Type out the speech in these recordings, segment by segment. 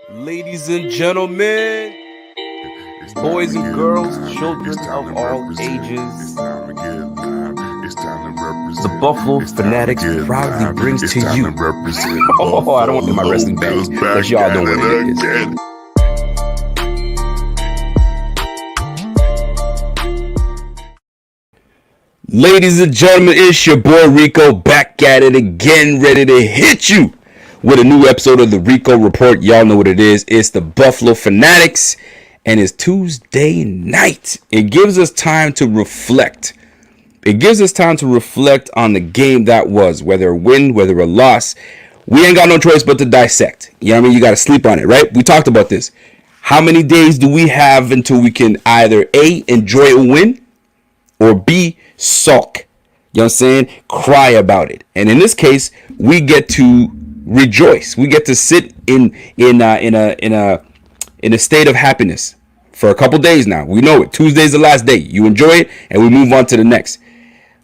Ladies and gentlemen, boys and girls, children of all ages, the Buffalo Fanatics proudly brings to you. Oh, I don't want to do my wrestling bang, but y'all know what it is. Ladies and gentlemen, it's your boy Rico back at it again, ready to hit you with a new episode of the Rico Report. Y'all know what it is. It's the Buffalo Fanatics, and it's Tuesday night. It gives us time to reflect. It gives us time to reflect on the game that was, whether a win, whether a loss. We ain't got no choice but to dissect. You know what I mean? You got to sleep on it, right? We talked about this. How many days do we have until we can either A, enjoy a win, or B, sulk? You know what I'm saying? Cry about it. And in this case, we get to rejoice. We get to sit in a state of happiness for a couple days now. We know it. Tuesday's the last day. You enjoy it, and we move on to the next.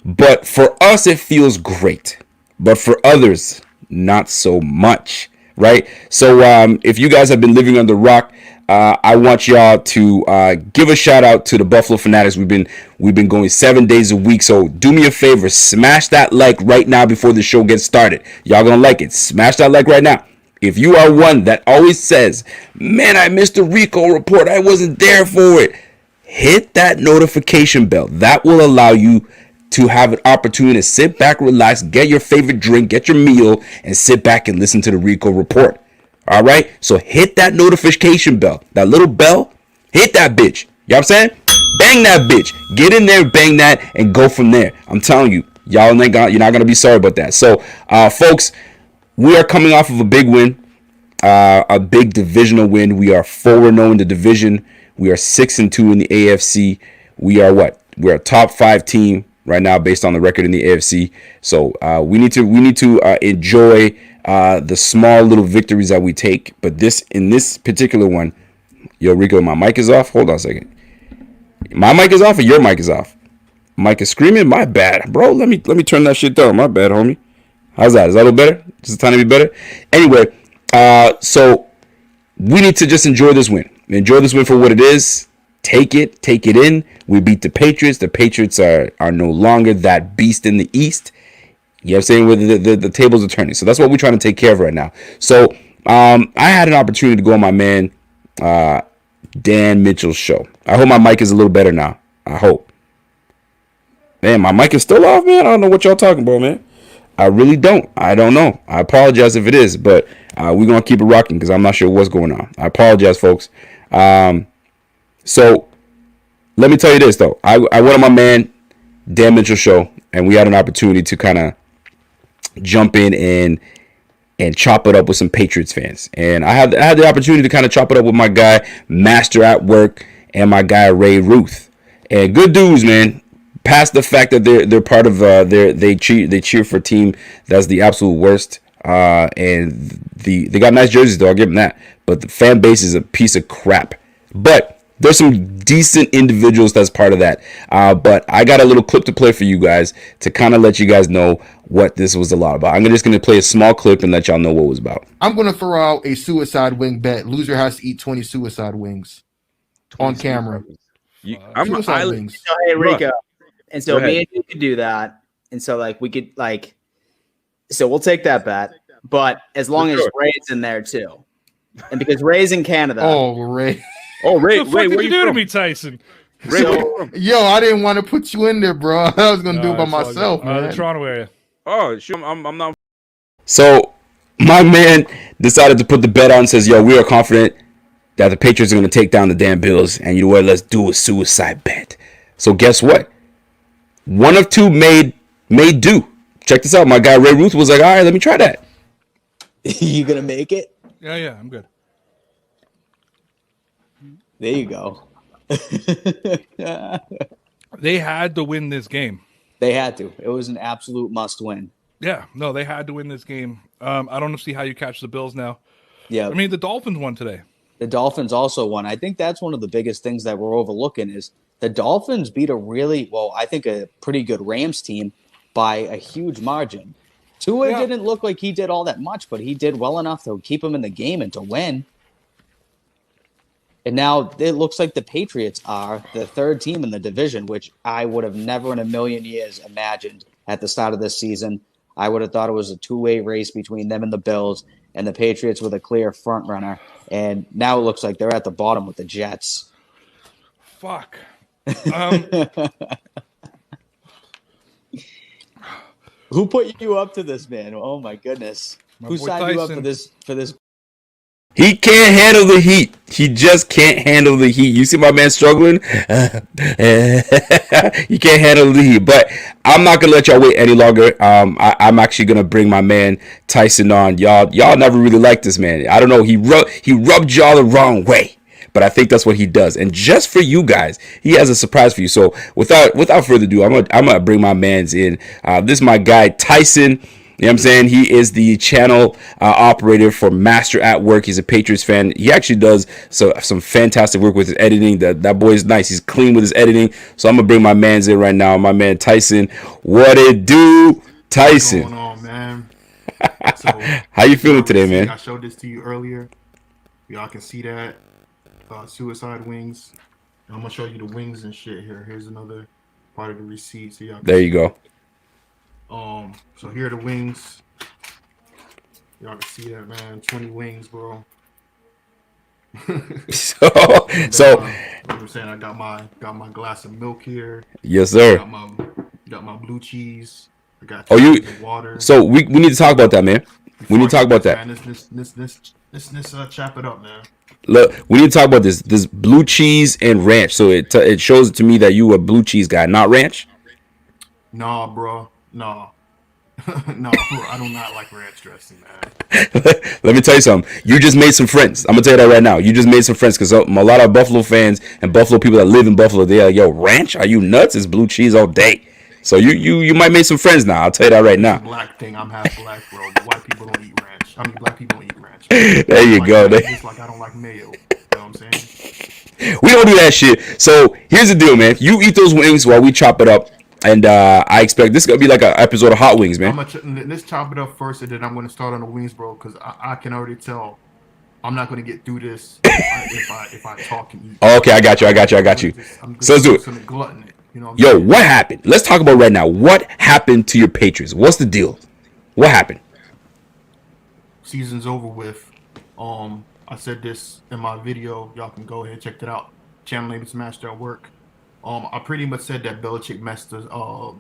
But for us, it feels great. But for others, not so much, right? So if you guys have been living under a rock, I want y'all to give a shout out to the Buffalo Fanatics. We've been going 7 days a week. So do me a favor, smash that like right now before the show gets started. Y'all gonna like it. Smash that like right now. If you are one that always says, "Man, I missed the Rico report. I wasn't there for it," hit that notification bell. That will allow you to have an opportunity to sit back, relax, get your favorite drink, get your meal, and sit back and listen to the Rico report. All right, so hit that notification bell, that little bell, hit that bitch. You know what I'm saying? Bang that bitch. Get in there, bang that, and go from there. I'm telling you, you're not gonna be sorry about that. So, folks, we are coming off of a big win, a big divisional win. We are 4-0 in the division. We are 6-2 in the AFC. We are what? We're a top 5 team right now based on the record in the AFC. So we need to enjoy the small little victories that we take. But in this particular one, yo, Rico, my mic is off. Hold on a second. My mic is off or your mic is off? Mic is screaming. My bad, bro. Let me turn that shit down. My bad, homie. How's that? Is that a little better? Just a tiny bit better? Anyway, so we need to just enjoy this win. Enjoy this win for what it is. Take it in. We beat the Patriots. The Patriots are no longer that beast in the East. You know what I'm saying? Where the tables are turning. So that's what we're trying to take care of right now. So I had an opportunity to go on my man Dan Mitchell's show. I hope my mic is a little better now. I hope. Man, my mic is still off, man. I don't know what y'all talking about, man. I really don't. I don't know. I apologize if it is, but we're going to keep it rocking because I'm not sure what's going on. I apologize, folks. So let me tell you this, though. I went on my man Dan Mitchell's show, and we had an opportunity to kind of jump in and chop it up with some Patriots fans. And I had the opportunity to kind of chop it up with my guy Master at Work and my guy Ray Ruth. And good dudes, man. Past the fact that they're part of they cheer for a team that's the absolute worst. And they got nice jerseys though, I'll give them that. But the fan base is a piece of crap. But there's some decent individuals that's part of that. But I got a little clip to play for you guys to kind of let you guys know what this was a lot about. I'm just going to play a small clip and let y'all know what it was about. I'm going to throw out a suicide wing bet. Loser has to eat 20 suicide wings on camera. Suicide wings. Hey, Rico. And so me and you could do that. And so we could so we'll take that bet. But as long as Ray's in there too. And because Ray's in Canada. Oh, Ray. Oh, Ray, what did you do to me, Tyson? Ray, yo, I didn't want to put you in there, bro. I was gonna do it by myself, man. Toronto area. Oh, sure. I'm not. So my man decided to put the bet on and says, "Yo, we are confident that the Patriots are gonna take down the damn Bills, and you know what? Let's do a suicide bet." So guess what? One of two made do. Check this out. My guy Ray Ruth was like, "All right, let me try that." You gonna make it? Yeah, I'm good. There you go. They had to win this game. They had to. It was an absolute must win. Yeah, no, they had to win this game. I don't see how you catch the Bills now. Yeah. I mean, the Dolphins won today. The Dolphins also won. I think that's one of the biggest things that we're overlooking is the Dolphins beat a pretty good Rams team by a huge margin. Tua didn't look like he did all that much, but he did well enough to keep him in the game and to win. And now it looks like the Patriots are the third team in the division, which I would have never in a million years imagined at the start of this season. I would have thought it was a two-way race between them and the Bills, and the Patriots were the clear front runner. And now it looks like they're at the bottom with the Jets. Fuck. Who put you up to this, man? Oh my goodness. Who signed you up for this He can't handle the heat. He just can't handle the heat. You see my man struggling? He can't handle the heat. But I'm not going to let y'all wait any longer. I'm actually going to bring my man Tyson on. Y'all never really liked this man. I don't know. He rubbed y'all the wrong way. But I think that's what he does. And just for you guys, he has a surprise for you. So without further ado, I'm gonna bring my mans in. This is my guy, Tyson. You know what I'm saying? He is the channel operator for Master at Work. He's a Patriots fan. He actually does some fantastic work with his editing. That boy is nice. He's clean with his editing. So I'm going to bring my mans in right now. My man Tyson. What it do, Tyson? What's going on, man? So, how you feeling today, man? I showed this to you earlier. Y'all can see that. Suicide wings. I'm going to show you the wings and shit here. Here's another part of the receipt. So y'all there you go. So here are the wings. Y'all can see that, man. 20 wings, bro. so you know what I'm saying? I got my glass of milk here. Yes, sir. Got my blue cheese. I got water. So we need to talk about that, man. We need to talk about that. Man, let's chop it up, man. Look, we need to talk about this blue cheese and ranch. So it shows to me that you a blue cheese guy, not ranch. Nah, bro. No, bro, I do not like ranch dressing, man. Let me tell you something. You just made some friends. I'm gonna tell you that right now. You just made some friends because a lot of Buffalo fans and Buffalo people that live in Buffalo, they're like, "Yo, ranch? Are you nuts? It's blue cheese all day." So you might make some friends now. I'll tell you that right now. It's a black thing. I'm half black, bro. But white people don't eat ranch. I mean, black people don't eat ranch. There you go. Just like I don't like mayo. You know what I'm saying? We don't do that shit. So here's the deal, man. You eat those wings while we chop it up. And I expect this is going to be like an episode of Hot Wings, man. Let's chop it up first, and then I'm going to start on the wings, bro, because I can already tell I'm not going to get through this if I talk and eat. Okay, I got you. So let's do it. Glutton it, you know Yo, what happened? Let's talk about right now. What happened to your Patriots? What's the deal? What happened? Season's over with. I said this in my video. Y'all can go ahead and check that out. Channel name is Master at Work. I pretty much said that Belichick messed us. I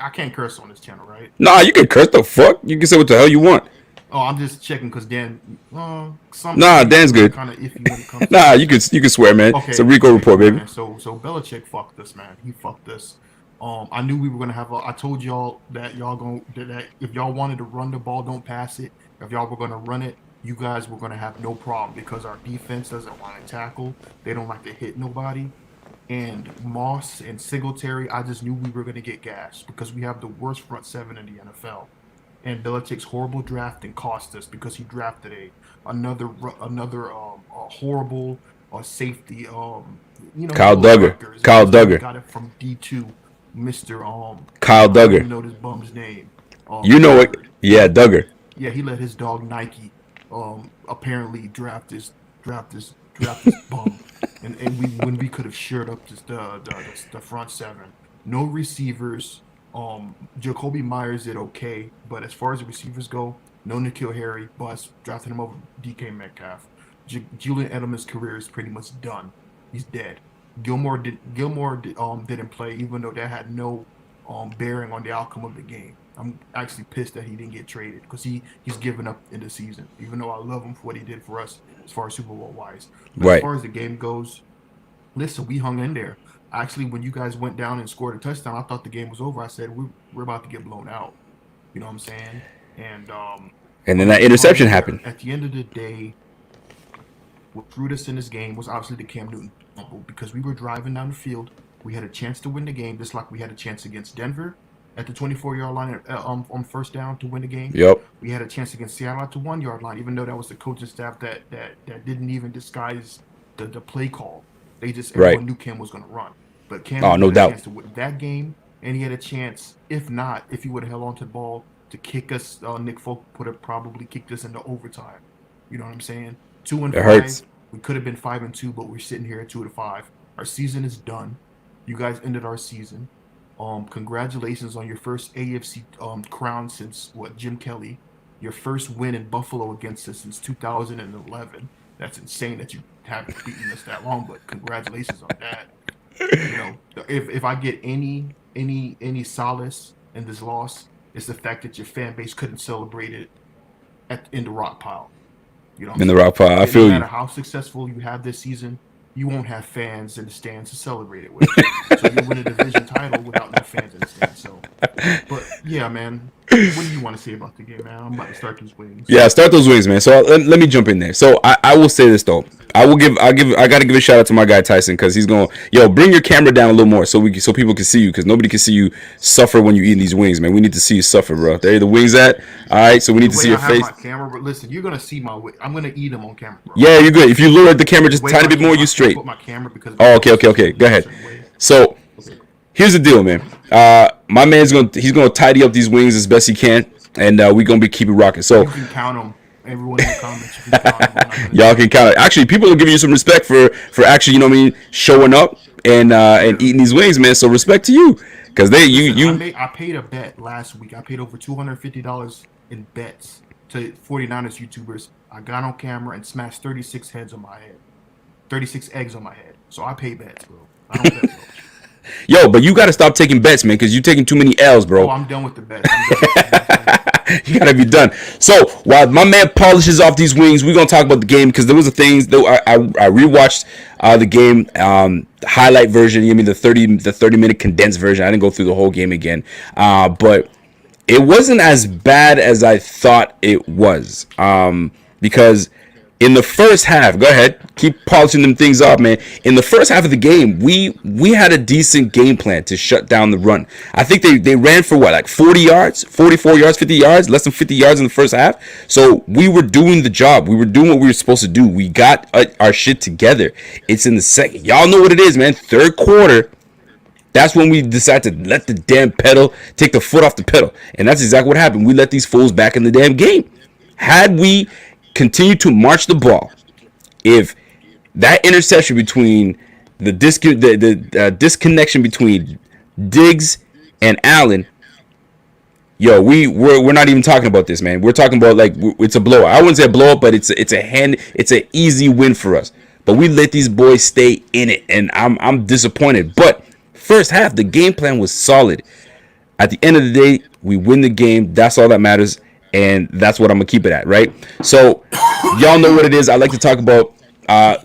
can't curse on this channel, right? Nah, you can curse the fuck. You can say what the hell you want. Oh, I'm just checking because Dan. Dan's good. Kind of iffy when it comes. Nah, you can swear, man. Okay, it's a Rico report, baby. Man. So Belichick fucked us, man. He fucked us. I knew we were gonna have. I told y'all that that if y'all wanted to run the ball, don't pass it. If y'all were gonna run it, you guys were gonna have no problem because our defense doesn't want to tackle. They don't like to hit nobody. And Moss and Singletary, I just knew we were going to get gashed because we have the worst front seven in the NFL. And Belichick's horrible drafting cost us because he drafted another horrible safety. Kyle Duggar. Got it from D2, Mr. Kyle Duggar. I don't know this bum's name. You know it. Yeah, Duggar. Yeah, he let his dog Nike apparently draft this bum. And when we could have shored up the front seven, no receivers. Jacoby Myers did okay, but as far as the receivers go, no N'Keal Harry, bust, drafted him over DK Metcalf. Julian Edelman's career is pretty much done. He's dead. Gilmore didn't play, even though that had no bearing on the outcome of the game. I'm actually pissed that he didn't get traded because he's given up in the season, even though I love him for what he did for us as far as Super Bowl wise. But right. As far as the game goes, listen, we hung in there. Actually, when you guys went down and scored a touchdown, I thought the game was over. I said we're about to get blown out. You know what I'm saying? And then that interception happened. At the end of the day, what threw us in this game was obviously the Cam Newton fumble because we were driving down the field. We had a chance to win the game, just like we had a chance against Denver at the 24-yard line on first down to win the game. Yep. We had a chance against Seattle at the 1-yard line, even though that was the coaching staff that didn't even disguise the play call. They just everyone knew Cam was going to run. But Cam had a chance to win that game, and he had a chance, if he would have held on to the ball, to kick us. Nick Folk would have probably kicked us into overtime. You know what I'm saying? 2-5. Hurts. We could have been 5-2, but we're sitting here at 2-5. Our season is done. You guys ended our season. Congratulations on your first AFC crown since Jim Kelly. Your first win in Buffalo against us since 2011. That's insane that you haven't beaten us that long, but congratulations on that. You know, if I get any solace in this loss, it's the fact that your fan base couldn't celebrate it in the rock pile. You know, in the rock pile. I feel you. No matter how successful you have this season, you won't have fans in the stands to celebrate it with. So you win a division title without no fans in the stands. So, but yeah, man, what do you want to say about the game, man? I'm about to start these wings. Yeah, start those wings, man. So let me jump in there. So I will say this though. I gotta give a shout out to my guy Tyson because he's going, bring your camera down a little more so people can see you, because nobody can see you suffer when you're eating these wings, man. We need to see you suffer, bro. There the wings at. All right, so we need to see your face. My camera, but listen, you're gonna see my. I'm gonna eat them on camera, bro. Yeah, you're good. If you lower the camera just a tiny bit more, you straight. Put my camera because. Oh, okay. Go ahead. So here's the deal, man. My man's gonna tidy up these wings as best he can, and we're gonna be keeping rocking. So you can count them. Everyone in the comments, you can count them. Y'all can count it. Actually, people are giving you some respect for actually, showing up and eating these wings, man. So respect to you, because I paid a bet last week. I paid over $250 in bets to 49ers YouTubers. I got on camera and smashed 36 heads on my head, 36 eggs on my head. So I pay bets, bro. I don't bet, bro. Yo, but you got to stop taking bets, man, because you're taking too many L's, bro. Oh, I'm done with the bets. You gotta be done. So while my man polishes off these wings, we're gonna talk about the game, because there was a things though. I rewatched the game highlight version. You mean the 30-minute condensed version. I didn't go through the whole game again, but it wasn't as bad as I thought it was. Because in the first half, go ahead, keep polishing them things off, man. In the first half of the game, we had a decent game plan to shut down the run. I think they ran for like 40 yards, 44 yards, 50 yards, less than 50 yards in the first half. So we were doing the job. We were doing what we were supposed to do. We got our shit together. It's in the second. Y'all know what it is, man. Third quarter. That's when we decide to let the damn pedal, take the foot off the pedal. And that's exactly what happened. We let these fools back in the damn game. Had we continued to march the ball, if that interception between the disconnection between Diggs and Allen, we're not even talking about this, man. We're talking about like it's a blowout. I wouldn't say a blowout, but it's an easy win for us. But we let these boys stay in it, and I'm disappointed. But first half, the game plan was solid. At the end of the day, we win the game. That's all that matters, and that's what I'm gonna keep it at, right? So y'all know what it is. I like to talk about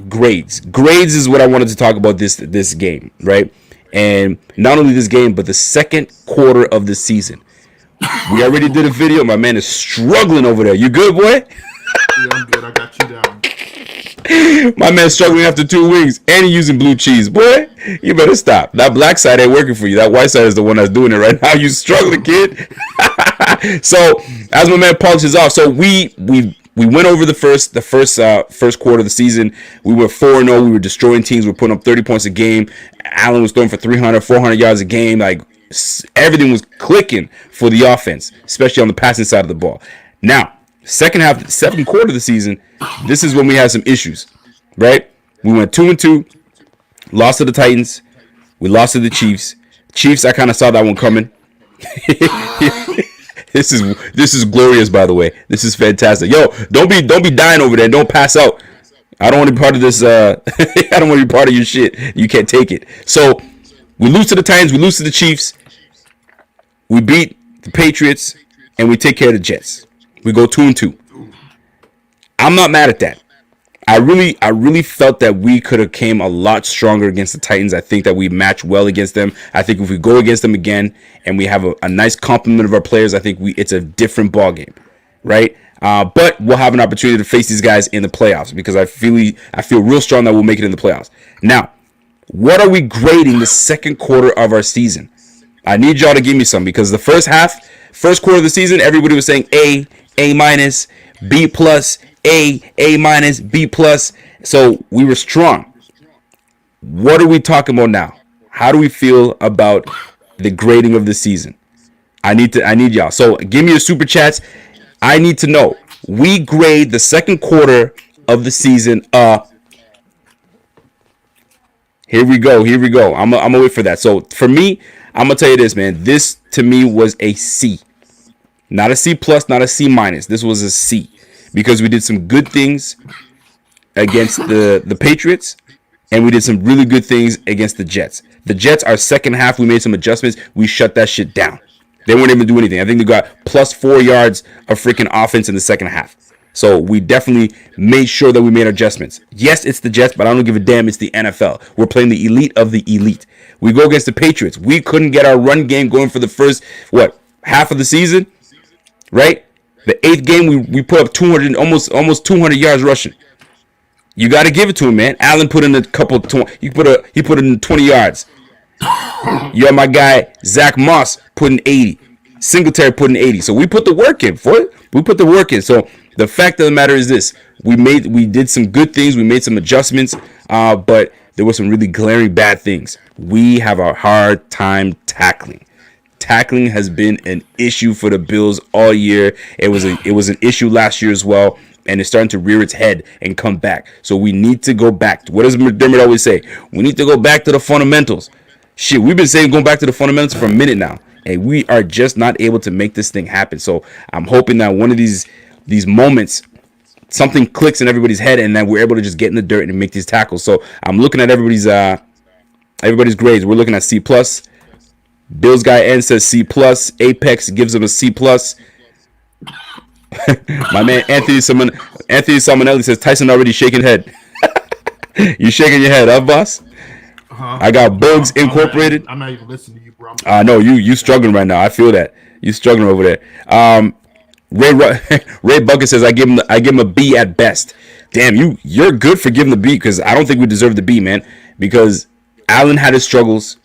grades. Grades is what I wanted to talk about this game, right? And not only this game, but the second quarter of the season. We already did a video. My man is struggling over there. You good, boy? Yeah, I'm good. I got you down. My man's struggling after 2 weeks, and he using blue cheese. Boy, you better stop. That black side ain't working for you. That white side is the one that's doing it right now. You struggling, kid. So as my man polishes off, so we went over the first quarter of the season. We were 4-0. We were destroying teams. We were putting up 30 points a game. Allen was throwing for 300, 400 yards a game. Like, everything was clicking for the offense, especially on the passing side of the ball. Now, second quarter of the season, this is when we had some issues, right? We went 2-2, lost to the Titans. We lost to the Chiefs. Chiefs, I kind of saw that one coming. This is glorious, by the way. This is fantastic. Yo, don't be dying over there. Don't pass out. I don't want to be part of this. I don't want to be part of your shit. You can't take it. So we lose to the Titans. We lose to the Chiefs. We beat the Patriots, and we take care of the Jets. We go 2-2. I'm not mad at that. I really felt that we could have came a lot stronger against the Titans. I think that we match well against them. I think if we go against them again and we have a nice complement of our players, I think it's a different ball game, right? But we'll have an opportunity to face these guys in the playoffs, because I feel real strong that we'll make it in the playoffs. Now, what are we grading the second quarter of our season? I need y'all to give me some, because the first quarter of the season, everybody was saying A minus, B plus, A minus, B plus. So we were strong. What are we talking about now? How do we feel about the grading of the season? I need y'all. So give me your super chats. I need to know. We grade the second quarter of the season Here we go. I'm gonna wait for that. So for me, I'm gonna tell you this, man. This to me was a C, not a C plus, not a C minus. This was a C because we did some good things against the Patriots, and we did some really good things against the Jets. The Jets, our second half, we made some adjustments. We shut that shit down. They weren't able to do anything. I think they got plus 4 yards of freaking offense in the second half. So we definitely made sure that we made adjustments. Yes, it's the Jets, but I don't give a damn. It's the NFL. We're playing the elite of the elite. We go against the Patriots. We couldn't get our run game going for the first, half of the season, right? The 8th game, we put up 200, almost 200 yards rushing. You got to give it to him, man. Allen put in a couple. He put in 20 yards. You have my guy Zach Moss putting 80. Singletary putting 80. So we put the work in for it. We put the work in. So the fact of the matter is this: we did some good things. We made some adjustments, but there were some really glaring bad things. We have a hard time tackling. Tackling has been an issue for the Bills all year. It was an issue last year as well, and it's starting to rear its head and come back. So we need to go back. What does McDermott always say? We need to go back to the fundamentals. Shit, we've been saying going back to the fundamentals for a minute now, and we are just not able to make this thing happen. So I'm hoping that one of these moments, something clicks in everybody's head, and then we're able to just get in the dirt and make these tackles. So I'm looking at everybody's grades. We're looking at C plus. Bills guy N says C plus. Apex gives him a C plus. My man Anthony Salmonelli says Tyson already shaking head. You shaking your head, huh, boss? I got Bugs Incorporated. I'm not even listening to you, bro. I know you struggling right now. I feel that you struggling over there. Ray Bucket says I give him a B at best. Damn, you're good for giving the B because I don't think we deserve the B, man. Because Allen had his struggles,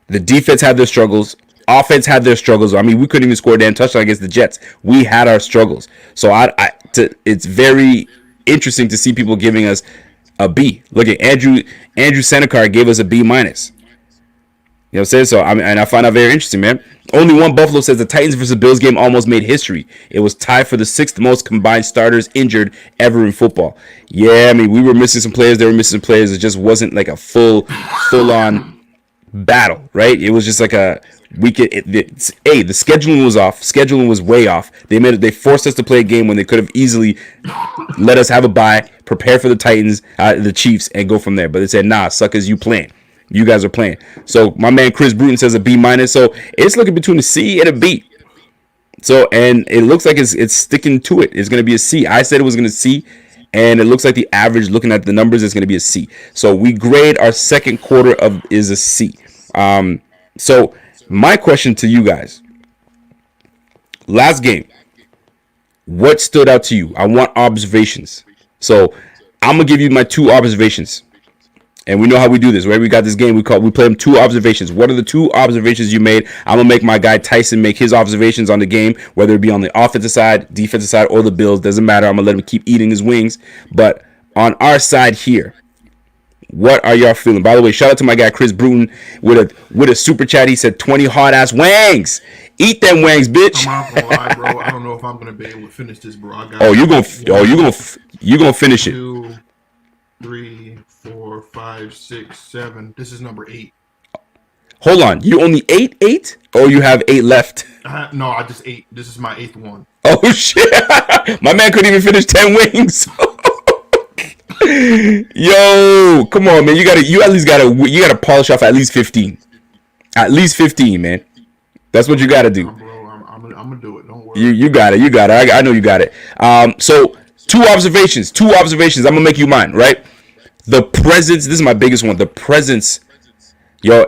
the defense had their struggles, offense had their struggles. I mean, we couldn't even score a damn touchdown against the Jets. We had our struggles. So it's very interesting to see people giving us a B. Look at Andrew Senecar gave us a B minus. You know what I'm saying? So and I find that very interesting, man. Only one Buffalo says the Titans versus Bills game almost made history. It was tied for the 6th most combined starters injured ever in football. Yeah, I mean, we were missing some players. They were missing some players. It just wasn't like a full-on battle, right? It was just like the scheduling was off. Scheduling was way off. They forced us to play a game when they could have easily let us have a bye, prepare for the Titans, the Chiefs, and go from there. But they said, nah, suckers, you playing. You guys are playing. So my man Chris Bruton says a B minus. So it's looking between a C and a B. So, and it looks like it's sticking to it. It's going to be a C. I said it was going to C, and it looks like the average, looking at the numbers, is going to be a C. So we grade our second quarter is a C. So my question to you guys: last game, what stood out to you? I want observations. So I'm gonna give you my 2 observations. And we know how we do this, right? We got this game. We play them 2 observations. What are the 2 observations you made? I'm going to make my guy Tyson make his observations on the game, whether it be on the offensive side, defensive side, or the Bills. Doesn't matter. I'm going to let him keep eating his wings. But on our side here, what are y'all feeling? By the way, shout out to my guy Chris Bruton with a super chat. He said 20 hard-ass wangs. Eat them wangs, bitch. I'm not gonna lie, bro. I don't know if I'm going to be able to finish this, bro. You're going to finish it. 2, 3, 4, 5, 6, 7. This is number 8. Hold on. You only ate 8? Or you have 8 left? No, I just ate. This is my 8th one. Oh, shit. My man couldn't even finish 10 wings. Yo, come on, man. You at least gotta polish off at least 15. At least 15, man. That's what you gotta do. Bro, I'm gonna do it. Don't worry. You got it. I know you got it. So 2 observations. I'm gonna make you mine, right? The presence. This is my biggest one. The presence. Yo,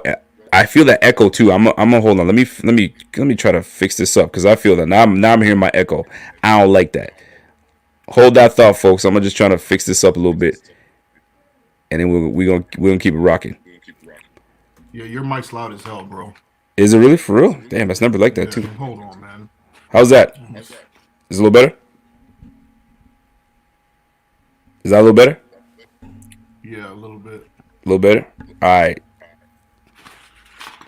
I feel that echo too. I'm gonna hold on. Let me try to fix this up because I feel that now I'm hearing my echo. I don't like that. Hold that thought, folks. I'm just trying to fix this up a little bit, and then we're gonna keep it rocking. Yeah, your mic's loud as hell, bro. Is it really for real? Damn, it's never like that too. Hold on, man. How's that? Is it a little better? Is that a little better? Yeah, a little bit. A little better. All right.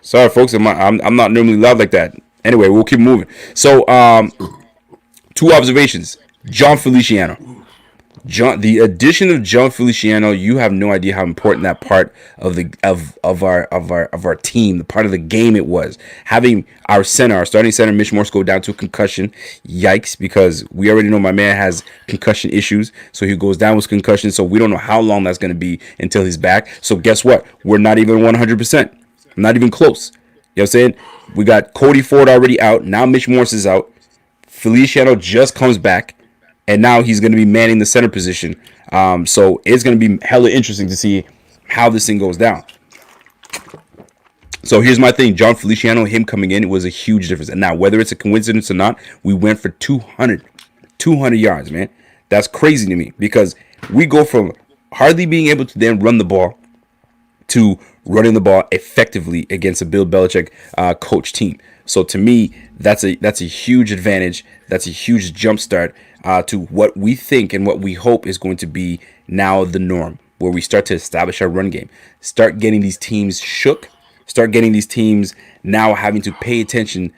Sorry, folks. I'm not normally loud like that. Anyway, we'll keep moving. So, 2 observations. John Feliciano. The addition of John Feliciano, you have no idea how important that part of our team, the part of the game it was. Having our starting center, Mitch Morse, go down to a concussion, yikes! Because we already know my man has concussion issues, so he goes down with concussion. So we don't know how long that's going to be until he's back. So guess what? We're not even 100%, not even close. You know what I'm saying? We got Cody Ford already out. Now Mitch Morse is out. Feliciano just comes back. And now he's going to be manning the center position. So it's going to be hella interesting to see how this thing goes down. So here's my thing. John Feliciano, him coming in, it was a huge difference. And now, whether it's a coincidence or not, we went for 200 yards, man. That's crazy to me because we go from hardly being able to then run the ball to running the ball effectively against a Bill Belichick coach team. So to me, that's a huge advantage. That's a huge jump start to what we think and what we hope is going to be now the norm, where we start to establish our run game, start getting these teams shook, start getting these teams now having to pay attention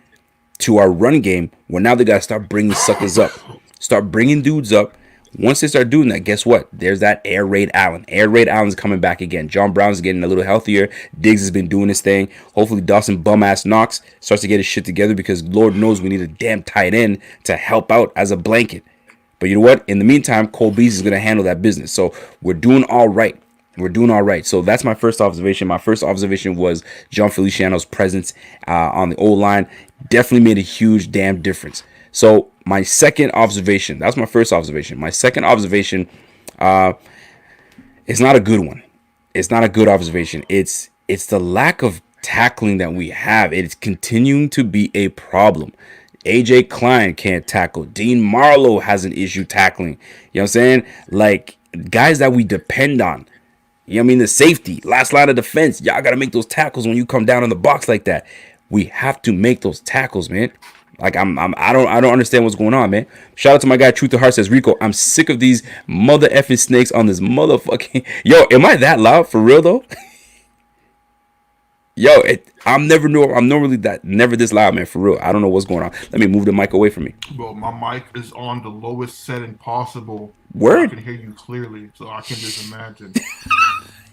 to our run game, where now they got to start bringing suckers up, start bringing dudes up. Once they start doing that, guess what? There's that Air Raid Allen. Air Raid Allen's coming back again. John Brown's getting a little healthier. Diggs has been doing his thing. Hopefully Dawson bum-ass Knox starts to get his shit together because Lord knows we need a damn tight end to help out as a blanket. But you know what? In the meantime, Cole Beasley is going to handle that business. So we're doing all right. We're doing all right. So that's my first observation. My first observation was John Feliciano's presence on the O-line. Definitely made a huge damn difference. So my second observation, that's my first observation. My second observation is not a good one. It's not a good observation. It's the lack of tackling that we have. It's continuing to be a problem. AJ Klein can't tackle. Dean Marlowe has an issue tackling. You know what I'm saying? Like, guys that we depend on. You know what I mean? The safety, last line of defense. Y'all got to make those tackles when you come down in the box like that. We have to make those tackles, man. Like I don't understand what's going on, man. Shout out to my guy Truth to Heart says, Rico, I'm sick of these mother effing snakes on this motherfucking. Yo, am I that loud for real though? Yo, I'm never this loud, man, for real. I don't know what's going on. Let me move the mic away from me. Bro, my mic is on the lowest setting possible. Word. I can hear you clearly, so I can just imagine.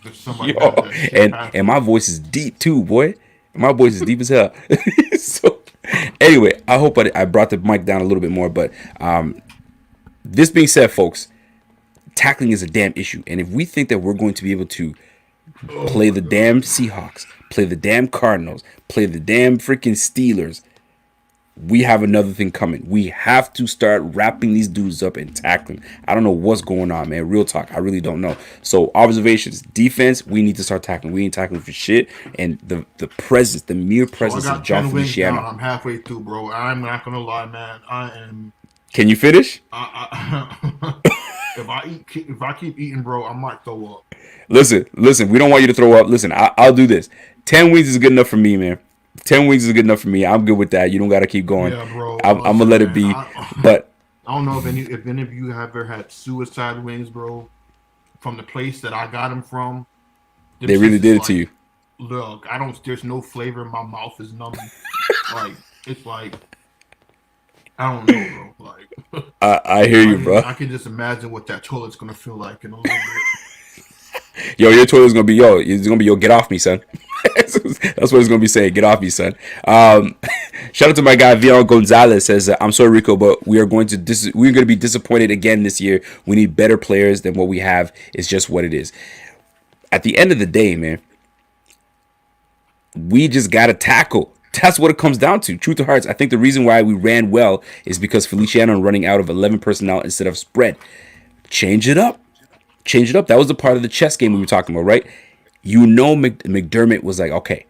If somebody Yo, and my voice is deep too, boy. My voice is deep as hell. So anyway, I hope I brought the mic down a little bit more. But this being said, folks, tackling is a damn issue. And if we think that we're going to be able to play the damn Seahawks, play the damn Cardinals, play the damn freaking Steelers, we have another thing coming. We have to start wrapping these dudes up and tackling. I don't know what's going on, man. Real talk. I really don't know. So observations, defense, we need to start tackling. We ain't tackling for shit. And the presence, the mere presence of John Feliciano. I'm halfway through, bro. I'm not gonna lie, man. I am. Can you finish? If I keep eating, bro, I might throw up. Listen. We don't want you to throw up. Listen, I'll do this. 10 wings is good enough for me, man. 10 wings is good enough for me. I'm good with that. You don't got to keep going. Yeah, bro. I'm going to let it be. But I don't know if any of you have ever had suicide wings, bro, from the place that I got them from. They really did it to you. Look, there's no flavor in my mouth. Is numb. It's like, I don't know, bro. Like, I hear you, bro. I can just imagine what that toilet's going to feel like in a little bit. Yo, your toilet's going to be, it's going to be, get off me, son. That's what it's gonna be saying. Get off me, son. Shout out to my guy Vion Gonzalez says, "I'm sorry, Rico, but we're going to be disappointed again this year. We need better players than what we have. It's just what it is." At the end of the day, man, we just gotta tackle. That's what it comes down to. Truth to hearts, I think the reason why we ran well is because Feliciano running out of 11 personnel instead of spread. Change it up. That was the part of the chess game we were talking about, right? You know, McDermott was like, okay.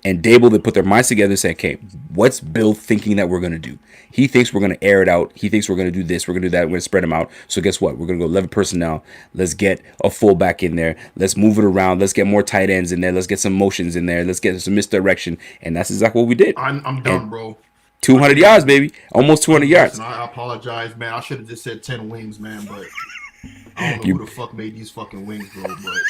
And Dable, they put their minds together and say, okay, what's Bill thinking that we're going to do? He thinks we're going to air it out. He thinks we're going to do this. We're going to do that. We're going to spread them out. So guess what? We're going to go 11 personnel. Let's get a fullback in there. Let's move it around. Let's get more tight ends in there. Let's get some motions in there. Let's get some misdirection. And that's exactly what we did. I'm done, bro. 200 yards, baby. Almost 200 yards. I apologize, man. I should have just said 10 wings, man. But I don't know who the fuck made these fucking wings, bro. But...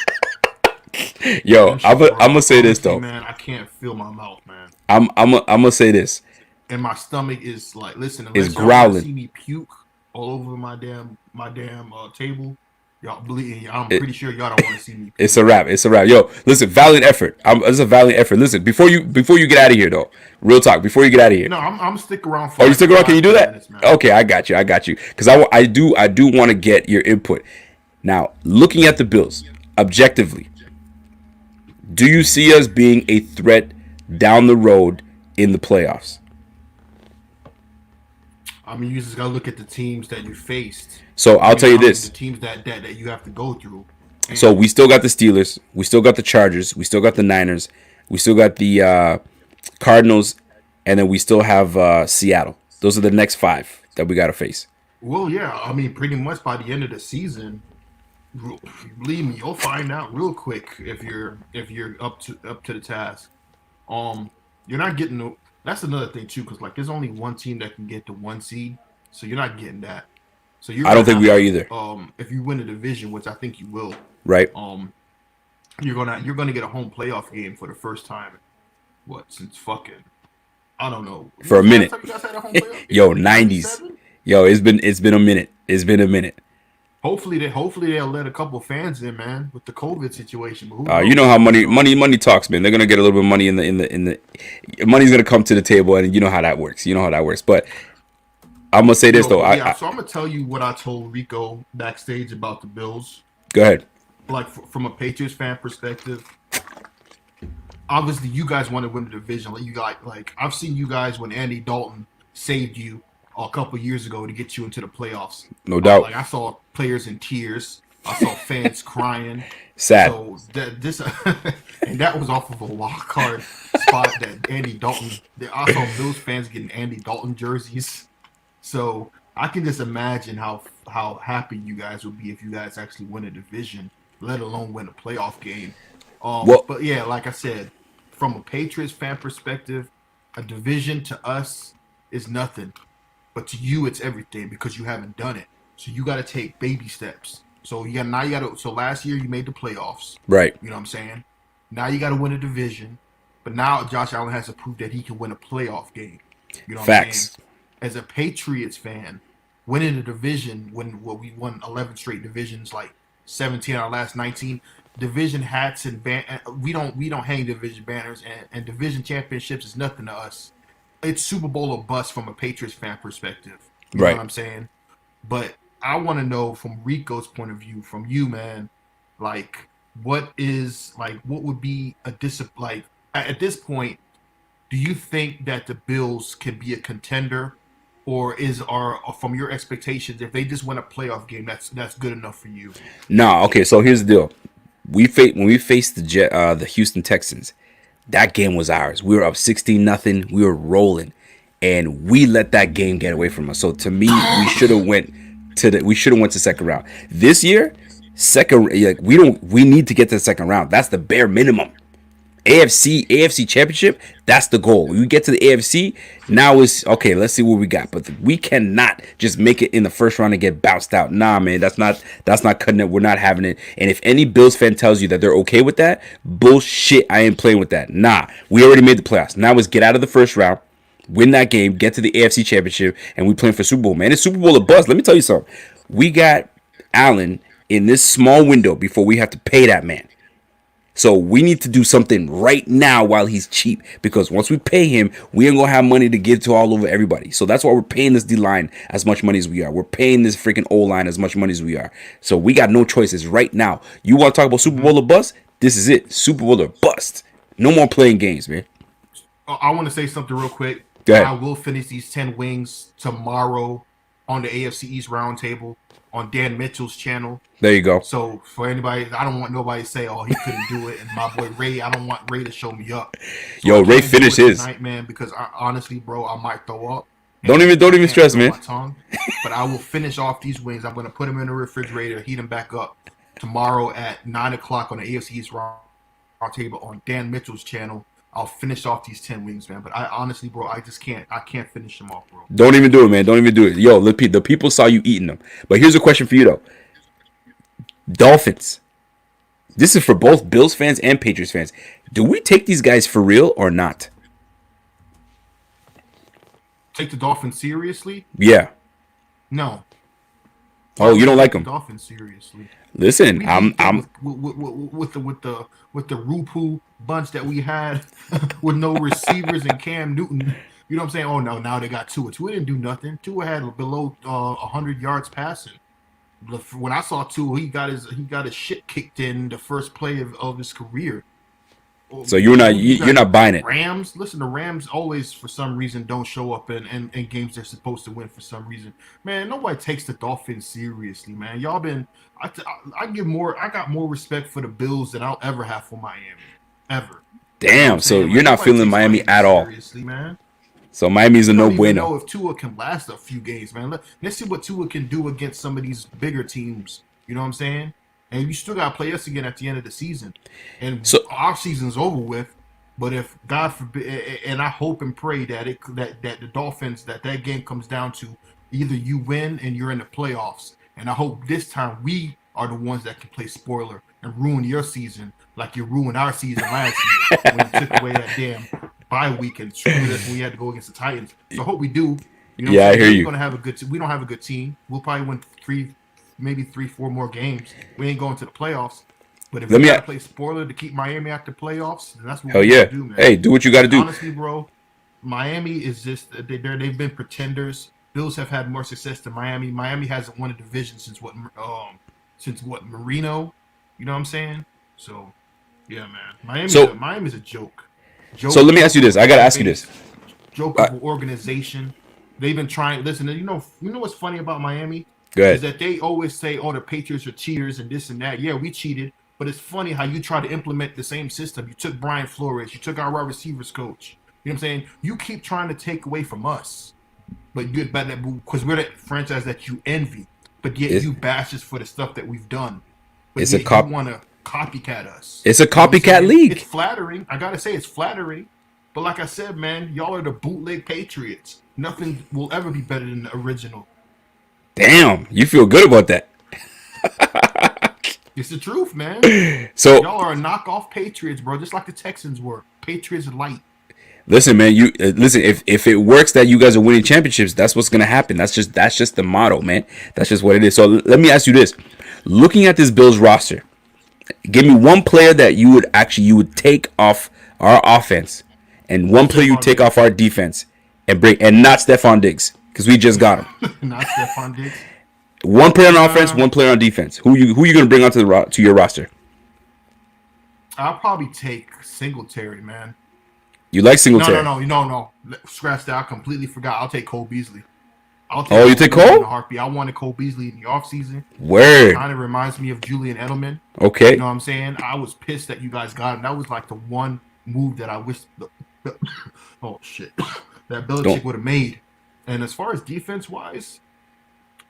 Yo, I'm gonna say this though. Man, I can't feel my mouth, man. I'm gonna say this. And my stomach is like, listen, it's growling. See me puke, all over my damn table. Y'all believe? I'm pretty sure y'all don't want to see me. It's a wrap. It's a wrap. Yo, listen, valiant effort. It's a valiant effort. Listen, before you get out of here though, real talk. Before you get out of here. No, I'm stick around for. Oh, you stick around? Can you do that? Minutes, Okay, I got you. Because I do want to get your input. Now, looking at the Bills objectively, do you see us being a threat down the road in the playoffs? I mean, you just gotta look at the teams that you faced. So I'll tell you this: the teams that you have to go through. And so we still got the Steelers, we still got the Chargers, we still got the Niners, we still got the Cardinals, and then we still have Seattle. Those are the next 5 that we got to face. Well, yeah, I mean, pretty much by the end of the season, believe me, you'll find out real quick if you're up to the task. You're not getting the. That's another thing too, because like there's only one team that can get the 1 seed, so you're not getting that. So I don't think we are either. If you win the division, which I think you will, right? You're gonna get a home playoff game for the first time. Since fucking I don't know for a minute. You guys had a home playoff Yo, 90s. Yo, it's been a minute. It's been a minute. Hopefully they'll let a couple fans in, man, with the COVID situation. You know how money talks, man. They're gonna get a little bit of money in the money's gonna come to the table, and you know how that works. But I'm gonna say this though. So I'm gonna tell you what I told Rico backstage about the Bills. Go ahead. Like from a Patriots fan perspective, obviously you guys want to win the division. Like I've seen you guys when Andy Dalton saved you a couple years ago to get you into the playoffs. No doubt. Like I saw players in tears. I saw fans crying. Sad. So and that was off of a wild card spot that Andy Dalton. I saw Bills fans getting Andy Dalton jerseys. So I can just imagine how happy you guys would be if you guys actually win a division, let alone win a playoff game. But yeah, like I said, from a Patriots fan perspective, a division to us is nothing. But to you, it's everything because you haven't done it. So you got to take baby steps. So So last year you made the playoffs, right? You know what I'm saying? Now you got to win a division. But now Josh Allen has to prove that he can win a playoff game. You know what I'm saying? As a Patriots fan, winning a division when we won 11 straight divisions, like 17 our last 19 division hats and we don't hang division banners and division championships is nothing to us. It's Super Bowl or bust from a Patriots fan perspective. You know what I'm saying? But I want to know from Rico's point of view, from you, man, like what would be a like at this point, do you think that the Bills can be a contender, or from your expectations, if they just win a playoff game, that's good enough for you? No, okay. So here's the deal: when we faced the Houston Texans, that game was ours. We were up 16-0. We were rolling, and we let that game get away from us. So to me, we should have went to second round. This year, we need to get to the second round. That's the bare minimum. AFC championship, that's the goal. When we get to the AFC, now is okay, let's see what we got. But we cannot just make it in the first round and get bounced out. Nah, man, that's not cutting it. We're not having it. And if any Bills fan tells you that they're okay with that, bullshit, I ain't playing with that. Nah, we already made the playoffs. Now is get out of the first round, win that game, get to the AFC championship, and we playing for Super Bowl, man. It's Super Bowl of buzz. Let me tell you something. We got Allen in this small window before we have to pay that man. So we need to do something right now while he's cheap, because once we pay him, we ain't gonna have money to give to all over everybody. So that's why we're paying this D-line as much money as we are. We're paying this freaking O-line as much money as we are. So we got no choices right now. You want to talk about Super Bowl or bust? This is it. Super Bowl or bust. No more playing games, man. I want to say something real quick. Go ahead. I will finish these 10 wings tomorrow on the AFC East Roundtable on Dan Mitchell's channel. There you go. So for anybody, I don't want nobody to say, "Oh, he couldn't do it." And my boy Ray, I don't want Ray to show me up. So yo, Ray finished his tonight, man, because honestly, bro, I might throw up. Don't even stress, man. But I will finish off these wings. I'm gonna put them in the refrigerator, heat them back up tomorrow at 9:00 on the AFC East Roundtable on Dan Mitchell's channel. I'll finish off these 10 wings, man. But I honestly, bro, I can't finish them off, bro. Don't even do it, man. Don't even do it. Yo, the people saw you eating them. But here's a question for you, though. Dolphins. This is for both Bills fans and Patriots fans. Do we take these guys for real or not? Take the Dolphins seriously? Yeah. No. Oh, you don't like them? Dolphins seriously. Listen, I'm with the Rupu bunch that we had with no receivers and Cam Newton. You know what I'm saying? Oh no, now they got Tua. Tua didn't do nothing. Tua had below 100 yards passing. When I saw Tua, he got his shit kicked in the first play of his career. So you're not buying it. Rams, listen, the Rams always for some reason don't show up in games they're supposed to win for some reason. Man, nobody takes the Dolphins seriously, man. Y'all been I got more respect for the Bills than I'll ever have for Miami. Ever. Damn, so you're not feeling Miami at all. Seriously, man. So Miami's a no bueno. I don't even know if Tua can last a few games, man. Let's see what Tua can do against some of these bigger teams. You know what I'm saying? And you still got to play us again at the end of the season. And so our season's over with. But if God forbid, and I hope and pray that the Dolphins, that game comes down to either you win and you're in the playoffs. And I hope this time we are the ones that can play spoiler and ruin your season like you ruined our season last year when you took away that damn bye week and screwed us when we had to go against the Titans. So I hope we do. You know, yeah, I hear you. We don't have a good team. We'll probably win 3-4 more games. We ain't going to the playoffs. But if we got to play spoiler to keep Miami out the playoffs, then that's what we got to do, man. Hey, do what you got to do. Honestly, bro, Miami is just they've been pretenders. Bills have had more success than Miami. Miami hasn't won a division since Marino. You know what I'm saying? So, yeah, man. Miami's a joke. So let me ask you this. I got to ask you this. Joke of organization. They've been trying. Listen, you know what's funny about Miami? Go ahead. Is that they always say, "Oh, the Patriots are cheaters and this and that." Yeah, we cheated, but it's funny how you try to implement the same system. You took Brian Flores, you took our wide receivers coach. You know what I'm saying? You keep trying to take away from us, but you're bad because we're the franchise that you envy. But yet you bash us for the stuff that we've done. But you want to copycat us. It's a copycat league. It's flattering. I gotta say, it's flattering. But like I said, man, y'all are the bootleg Patriots. Nothing will ever be better than the original. Damn, you feel good about that. It's the truth, man. So y'all are a knockoff Patriots, bro, just like the Texans were. Patriots light. Listen, man. Listen. If it works that you guys are winning championships, that's what's gonna happen. That's just the motto, man. That's just what it is. So let me ask you this: looking at this Bills roster, give me one player that you would take off our offense, and one player you take off our defense, and not Stephon Diggs because we just got him. Not Stephon Diggs. One player on offense, one player on defense. Who you gonna bring onto to your roster? I'll probably take Singletary, man. You like Singletary? No. Scratch that. I completely forgot. I'll take Cole Beasley. You take Cole? In a heartbeat. I wanted Cole Beasley in the offseason. Word. Kind of reminds me of Julian Edelman. Okay. You know what I'm saying? I was pissed that you guys got him. That was like the one move that I wish. Oh shit, that Belichick would have made. And as far as defense wise,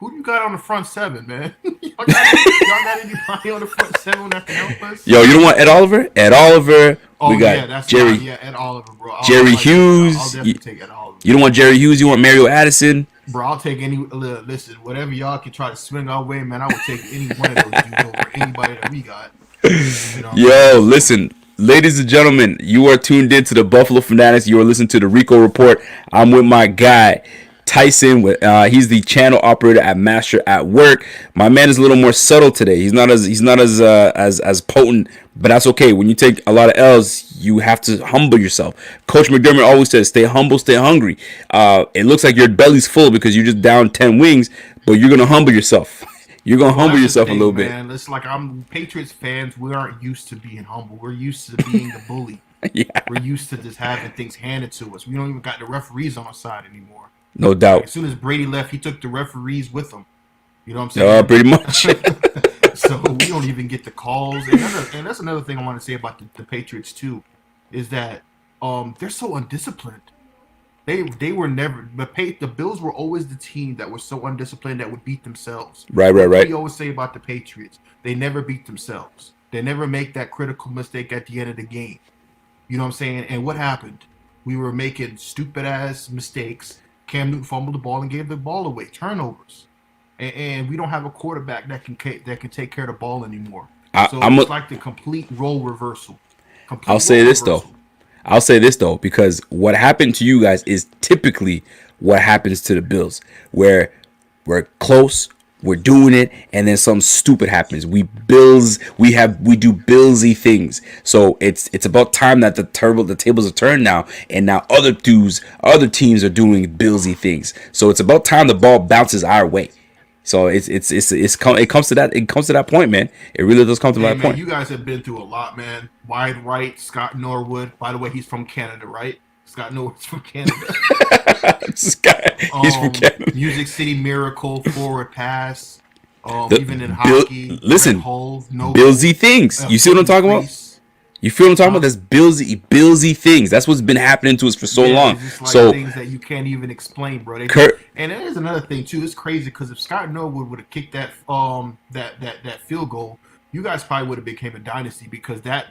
who do you got on the front seven, man? y'all got anybody on the front seven that can help us? Yo, you don't want Ed Oliver? Ed Oliver. Oh, we got that's Jerry. Ed Oliver, bro. Jerry Hughes. I'll definitely take Ed Oliver. You don't want Jerry Hughes? You want Mario Addison? Bro, I'll take any. Listen, whatever y'all can try to swing our way, man. I would take any one of those dudes over anybody that we got. You know Yo, listen. Ladies and gentlemen, you are tuned in to the Buffalo Fanatics. You are listening to the Rico Report. I'm with my guy, Tyson. He's the channel operator at Master at Work. My man is a little more subtle today. He's not as potent, but that's okay. When you take a lot of L's, you have to humble yourself. Coach McDermott always says, "Stay humble, stay hungry." It looks like your belly's full because you're just down 10 wings, but you're gonna humble yourself. You're gonna humble yourself a little bit. It's like I'm Patriots fans. We aren't used to being humble. We're used to being the bully. Yeah. We're used to just having things handed to us. We don't even got the referees on our side anymore. No doubt. Like, as soon as Brady left, he took the referees with him. You know what I'm saying? Pretty much. So we don't even get the calls. And that's another thing I want to say about the Patriots too, is that they're so undisciplined. They were never the Bills were always the team that was so undisciplined that would beat themselves. Right. We always say about the Patriots, they never beat themselves. They never make that critical mistake at the end of the game. You know what I'm saying? And what happened? We were making stupid ass mistakes. Cam Newton fumbled the ball and gave the ball away. Turnovers. And we don't have a quarterback that can take care of the ball anymore. It's like the complete role reversal. I'll say this though, because what happened to you guys is typically what happens to the Bills, where we're close, we're doing it, and then something stupid happens. We do Billsy things. So it's about time that the tables are turned now, and now other teams are doing Billsy things. So it's about time the ball bounces our way. So it comes to that point, man. It really does come to that point. You guys have been through a lot, man. Wide right, Scott Norwood. By the way, he's from Canada, right? Scott Norwood's from Canada. He's from Canada. Music City Miracle, forward pass. Even in hockey, listen, Billsy things. You see what I'm talking about? You feel what I'm talking about? That's Billsy things. That's what's been happening to us for so long. So things that you can't even explain, bro. And there's another thing too. It's crazy because if Scott Norwood would have kicked that field goal, you guys probably would have became a dynasty because that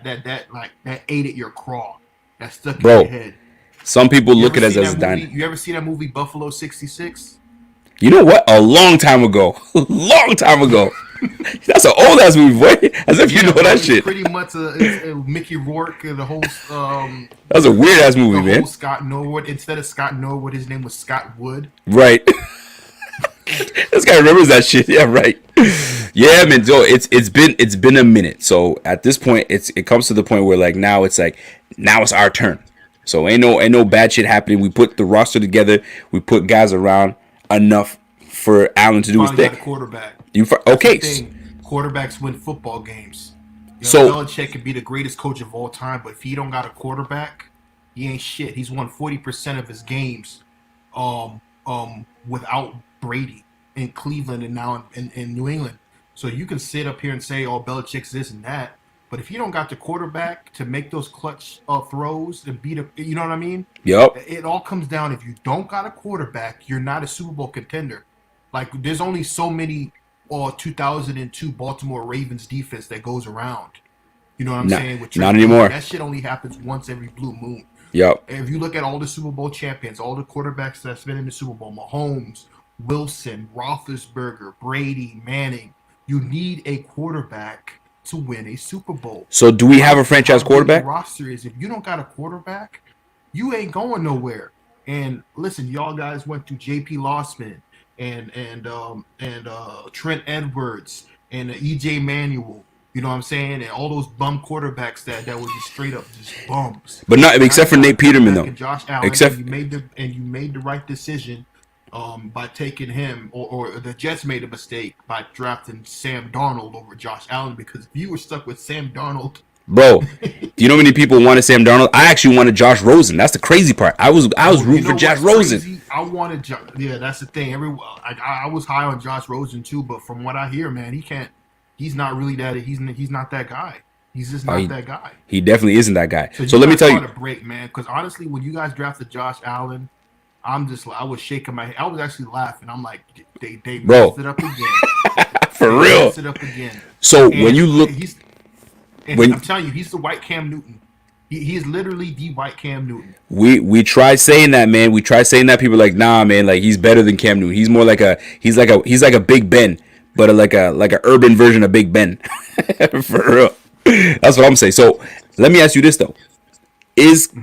ate at your craw. That stuck in your head. Some people look at it as a dynasty. You ever see that movie Buffalo 66? You know what? A long time ago. That's an old ass movie, boy. As if you know that shit. Pretty much Mickey Rourke and the whole. That was a weird ass movie, man. Scott Norwood. Instead of Scott Norwood, his name was Scott Wood. Right. This guy remembers that shit. Yeah, right. Yeah, man. So it's been a minute. So at this point, it comes to the point where now it's our turn. So ain't no bad shit happening. We put the roster together. We put guys around enough for Allen to do his thing. Got a quarterback. Okay. Quarterbacks win football games. Belichick could be the greatest coach of all time, but if he don't got a quarterback, he ain't shit. He's won 40% of his games without Brady in Cleveland and now in New England. So you can sit up here and say, oh, Belichick's this and that, but if you don't got the quarterback to make those clutch throws and beat you know what I mean? Yep. It all comes down, if you don't got a quarterback, you're not a Super Bowl contender. There's only so many 2002 Baltimore Ravens defense that goes around. You know what I'm saying? Not anymore. That shit only happens once every blue moon. Yep. If you look at all the Super Bowl champions, all the quarterbacks that's been in the Super Bowl, Mahomes, Wilson, Roethlisberger, Brady, Manning, you need a quarterback to win a Super Bowl. So do we have a franchise quarterback? The roster is, if you don't got a quarterback, you ain't going nowhere. And listen, y'all guys went through J.P. Lossman and Trent Edwards and EJ Manuel. You know what I'm saying? And all those bum quarterbacks that were just straight up just bums. But not except for Nate Peterman though. Josh Allen. You made the right decision by taking him, or the Jets made a mistake by drafting Sam Darnold over Josh Allen, because if you were stuck with Sam Darnold, bro, do you know how many people wanted Sam Darnold? I actually wanted Josh Rosen. That's the crazy part. I was rooting for Josh Rosen. Crazy? I wanted yeah, that's the thing. I was high on Josh Rosen too, but from what I hear, man, he's not really that. He's not that guy. He's just not that guy. He definitely isn't that guy. So let me tell you, a break, man. Because honestly, when you guys drafted Josh Allen, I was shaking my head. I was actually laughing. I'm like, they messed it up again. For real. Messed it up again. So when you look, I'm telling you, he's the white Cam Newton. He is literally the white Cam Newton. We tried saying that, man. We tried saying that. People were like, nah, man. He's better than Cam Newton. He's more like he's like a Big Ben, but like a urban version of Big Ben. For real. That's what I'm saying. So let me ask you this though: is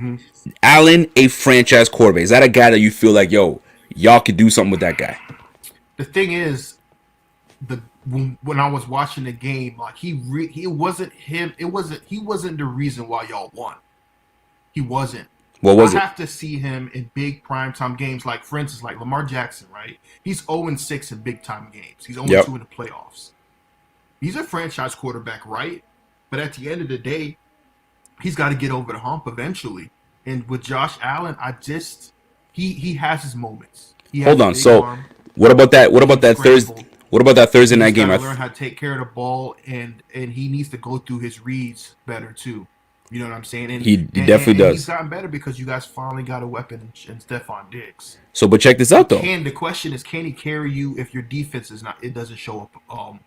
Allen a franchise quarterback? Is that a guy that you feel like, y'all could do something with that guy? The thing is, when I was watching the game, he wasn't him. He wasn't the reason why y'all won. He wasn't. What was it? I have to see him in big primetime games, like for instance, like Lamar Jackson, right? He's 0-6 in big time games. He's 0-2 in the playoffs. He's a franchise quarterback, right? But at the end of the day, he's got to get over the hump eventually. And with Josh Allen, he has his moments. Hold on. So what about that? What about that Thursday? What about that Thursday night game? He's got to learn how to take care of the ball, and he needs to go through his reads better too. You know what I'm saying? And he definitely does. He's gotten better because you guys finally got a weapon in Stephon Diggs. So, but check this out though. The question is, can he carry you if your defense it doesn't show up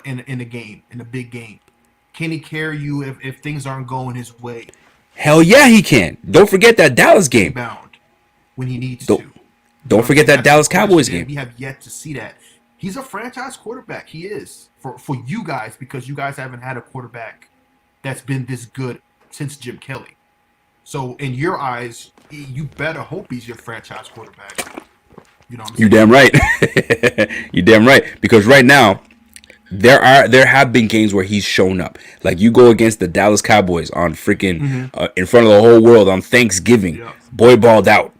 in a game, in a big game? Can he carry you if things aren't going his way? Hell yeah, he can. Don't forget that Dallas game. Bound when he needs to. Don't forget that Dallas Cowboys game. We have yet to see that. He's a franchise quarterback. He is for you guys, because you guys haven't had a quarterback that's been this good since Jim Kelly. So in your eyes, you better hope he's your franchise quarterback. You know what I'm You're saying? damn right. You're damn right. Because right now, there have been games where he's shown up. Like you go against the Dallas Cowboys on freaking in front of the whole world on Thanksgiving. Yeah. Boy balled out.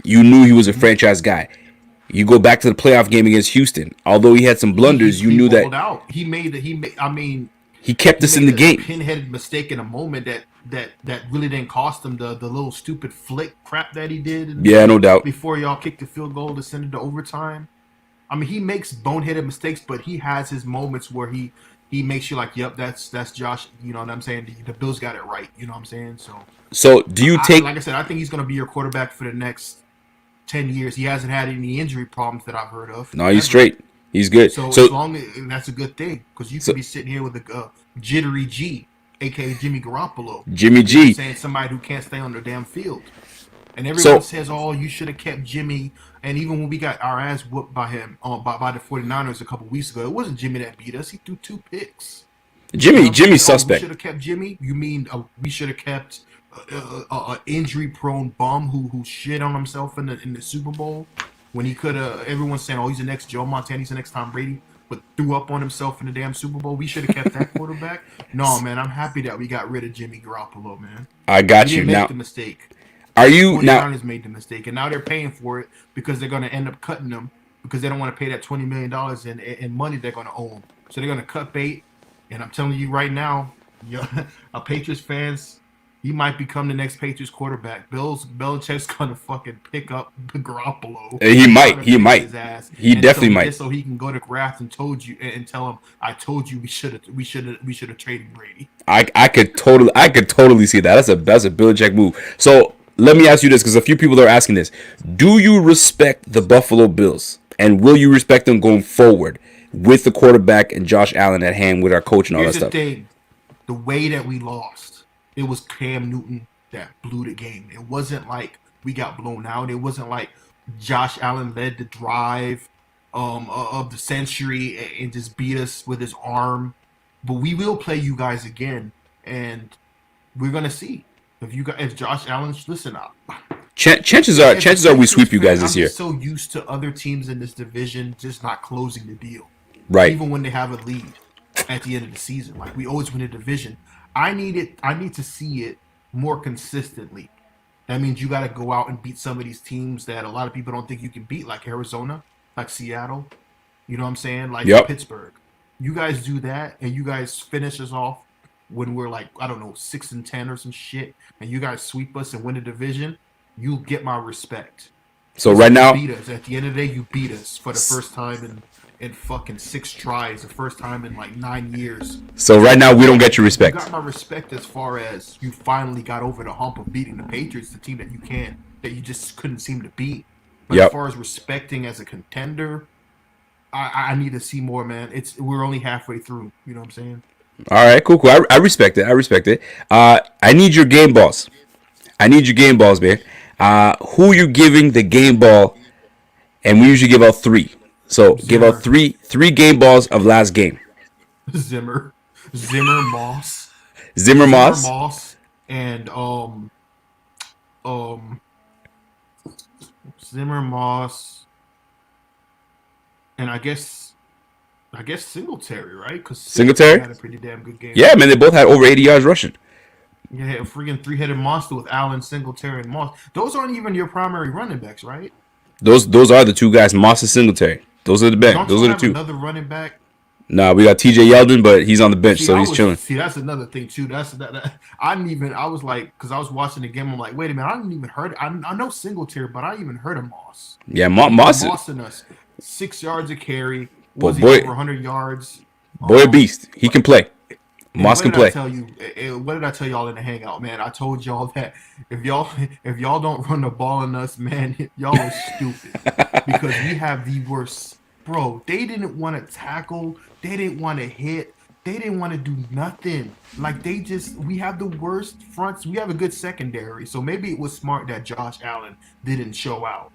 You knew he was a franchise guy. You go back to the playoff game against Houston. Although he had some blunders, you knew that out. He made. I mean, he kept us in the game. Pinheaded mistake in a moment that really didn't cost him the little stupid flick crap that he did. Yeah, no doubt. Before y'all kicked the field goal to send it to overtime. I mean, he makes boneheaded mistakes, but he has his moments where he makes you like, yep, that's Josh. You know what I'm saying? The Bills got it right. You know what I'm saying? So do you take? Like I said, I think he's going to be your quarterback for the next 10 years. He hasn't had any injury problems that I've heard of. No, he's straight. He's good. So as long as that's a good thing, because you could be sitting here with a jittery G, aka Jimmy Garoppolo. Jimmy G. You know, saying somebody who can't stay on the damn field. And everyone says, "Oh, you should have kept Jimmy." And even when we got our ass whooped by him, by the 49ers a couple weeks ago, it wasn't Jimmy that beat us. He threw 2 picks. Jimmy's suspect. We should have kept Jimmy. You mean we should have kept an injury-prone bum who shit on himself in the Super Bowl when he could have? Everyone's saying, "Oh, he's the next Joe Montana. He's the next Tom Brady," but threw up on himself in the damn Super Bowl. We should have kept that quarterback. No, man, I'm happy that we got rid of Jimmy Garoppolo, man. I got you now. The mistake. Are you now? The 49ers made the mistake, and now they're paying for it because they're going to end up cutting them because they don't want to pay that $20 million in money they're going to owe them. So they're going to cut bait. And I'm telling you right now, Patriots fans, he might become the next Patriots quarterback. Belichick's going to fucking pick up Garoppolo. He might. His ass he definitely might. So he can go to Kraft and tell him, "I told you we should have traded Brady." I could totally see that. That's a Belichick move. So let me ask you this, because a few people are asking this: do you respect the Buffalo Bills, and will you respect them going forward with the quarterback and Josh Allen at hand with our coach and all that stuff? Here's the thing: the way that we lost, it was Cam Newton that blew the game. It wasn't like we got blown out. It wasn't like Josh Allen led the drive of the century and just beat us with his arm. But we will play you guys again, and we're gonna see if Josh Allen listen up. Chances are we sweep you guys this year. I'm so used to other teams in this division just not closing the deal, right? Even when they have a lead at the end of the season, like we always win a division. I need to see it more consistently. That means you got to go out and beat some of these teams that a lot of people don't think you can beat, like Arizona, like Seattle. You know what I'm saying? Like Pittsburgh. You guys do that, and you guys finish us off when we're like, I don't know, 6-10 or some shit, and you guys sweep us and win the division. You'll get my respect. So right now, you beat us. At the end of the day, you beat us for the first time in fucking 6 tries, the first time in like 9 years. So right now, we don't get your respect. You got my respect as far as you finally got over the hump of beating the Patriots, the team that you just couldn't seem to beat. But as far as respecting as a contender, I need to see more, man. We're only halfway through. You know what I'm saying? All right, cool. I respect it. I need your game balls. Man. Who you giving the game ball? And we usually give out 3. So give out three game balls of last game. Zimmer Moss, and Zimmer Moss, and I guess Singletary, right? Because Singletary had a pretty damn good game. Yeah, man, they both had over 80 yards rushing. Yeah, a freaking 3-headed monster with Allen, Singletary, and Moss. Those aren't even your primary running backs, right? Those are the 2 guys, Moss and Singletary. Those are the bench. Those are the 2. Another running back. Nah, we got TJ Yeldon, but he's on the bench, so he's chilling. See, that's another thing too. I was like, because I was watching the game, I'm like, wait a minute, I didn't even heard. I know Singletary, but I even heard of Moss. Yeah, Moss in us 6 yards a carry. Was he over 100 yards? Boy, a beast. He can play. Moss can play. What did I tell y'all in the hangout, man? I told y'all that if y'all don't run the ball on us, man, y'all are stupid because we have the worst. Bro, they didn't want to tackle. They didn't want to hit. They didn't want to do nothing. Like we have the worst fronts. We have a good secondary, so maybe it was smart that Josh Allen didn't show out.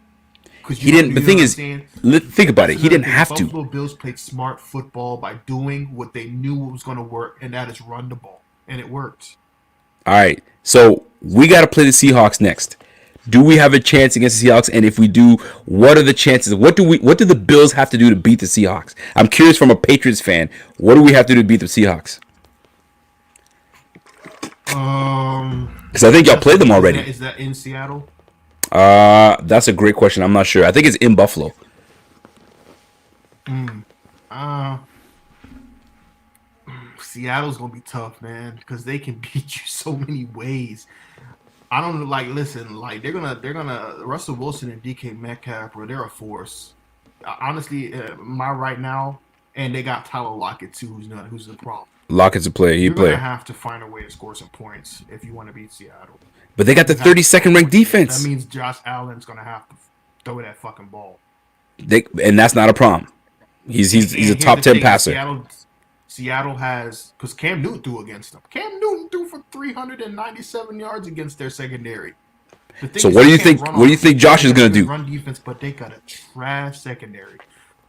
He didn't. The thing is, think about it. He didn't have to. Buffalo Bills played smart football by doing what they knew was going to work, and that is run the ball, and it worked. All right, so we got to play the Seahawks next. Do we have a chance against the Seahawks? And if we do, what are the chances? What do the Bills have to do to beat the Seahawks? I'm curious from a Patriots fan. What do we have to do to beat the Seahawks? Because I think y'all played them already. Is that in Seattle? That's a great question. I'm not sure. I think it's in Buffalo. Seattle's gonna be tough, man, because they can beat you so many ways. I don't know. Like, listen, like they're gonna Russell Wilson and DK Metcalf, bro. They're a force. Honestly, my right now, and they got Tyler Lockett too, who's the problem. Lockett's a player. You're gonna have to find a way to score some points if you want to beat Seattle. But they got the 32nd ranked defense. That means Josh Allen's gonna have to throw that fucking ball. And that's not a problem. He's a top 10 passer. Seattle has, because Cam Newton threw against them. Cam Newton threw for 397 yards against their secondary. So what do you think? What do you think Josh is going to do? Run defense, but they got a trash secondary.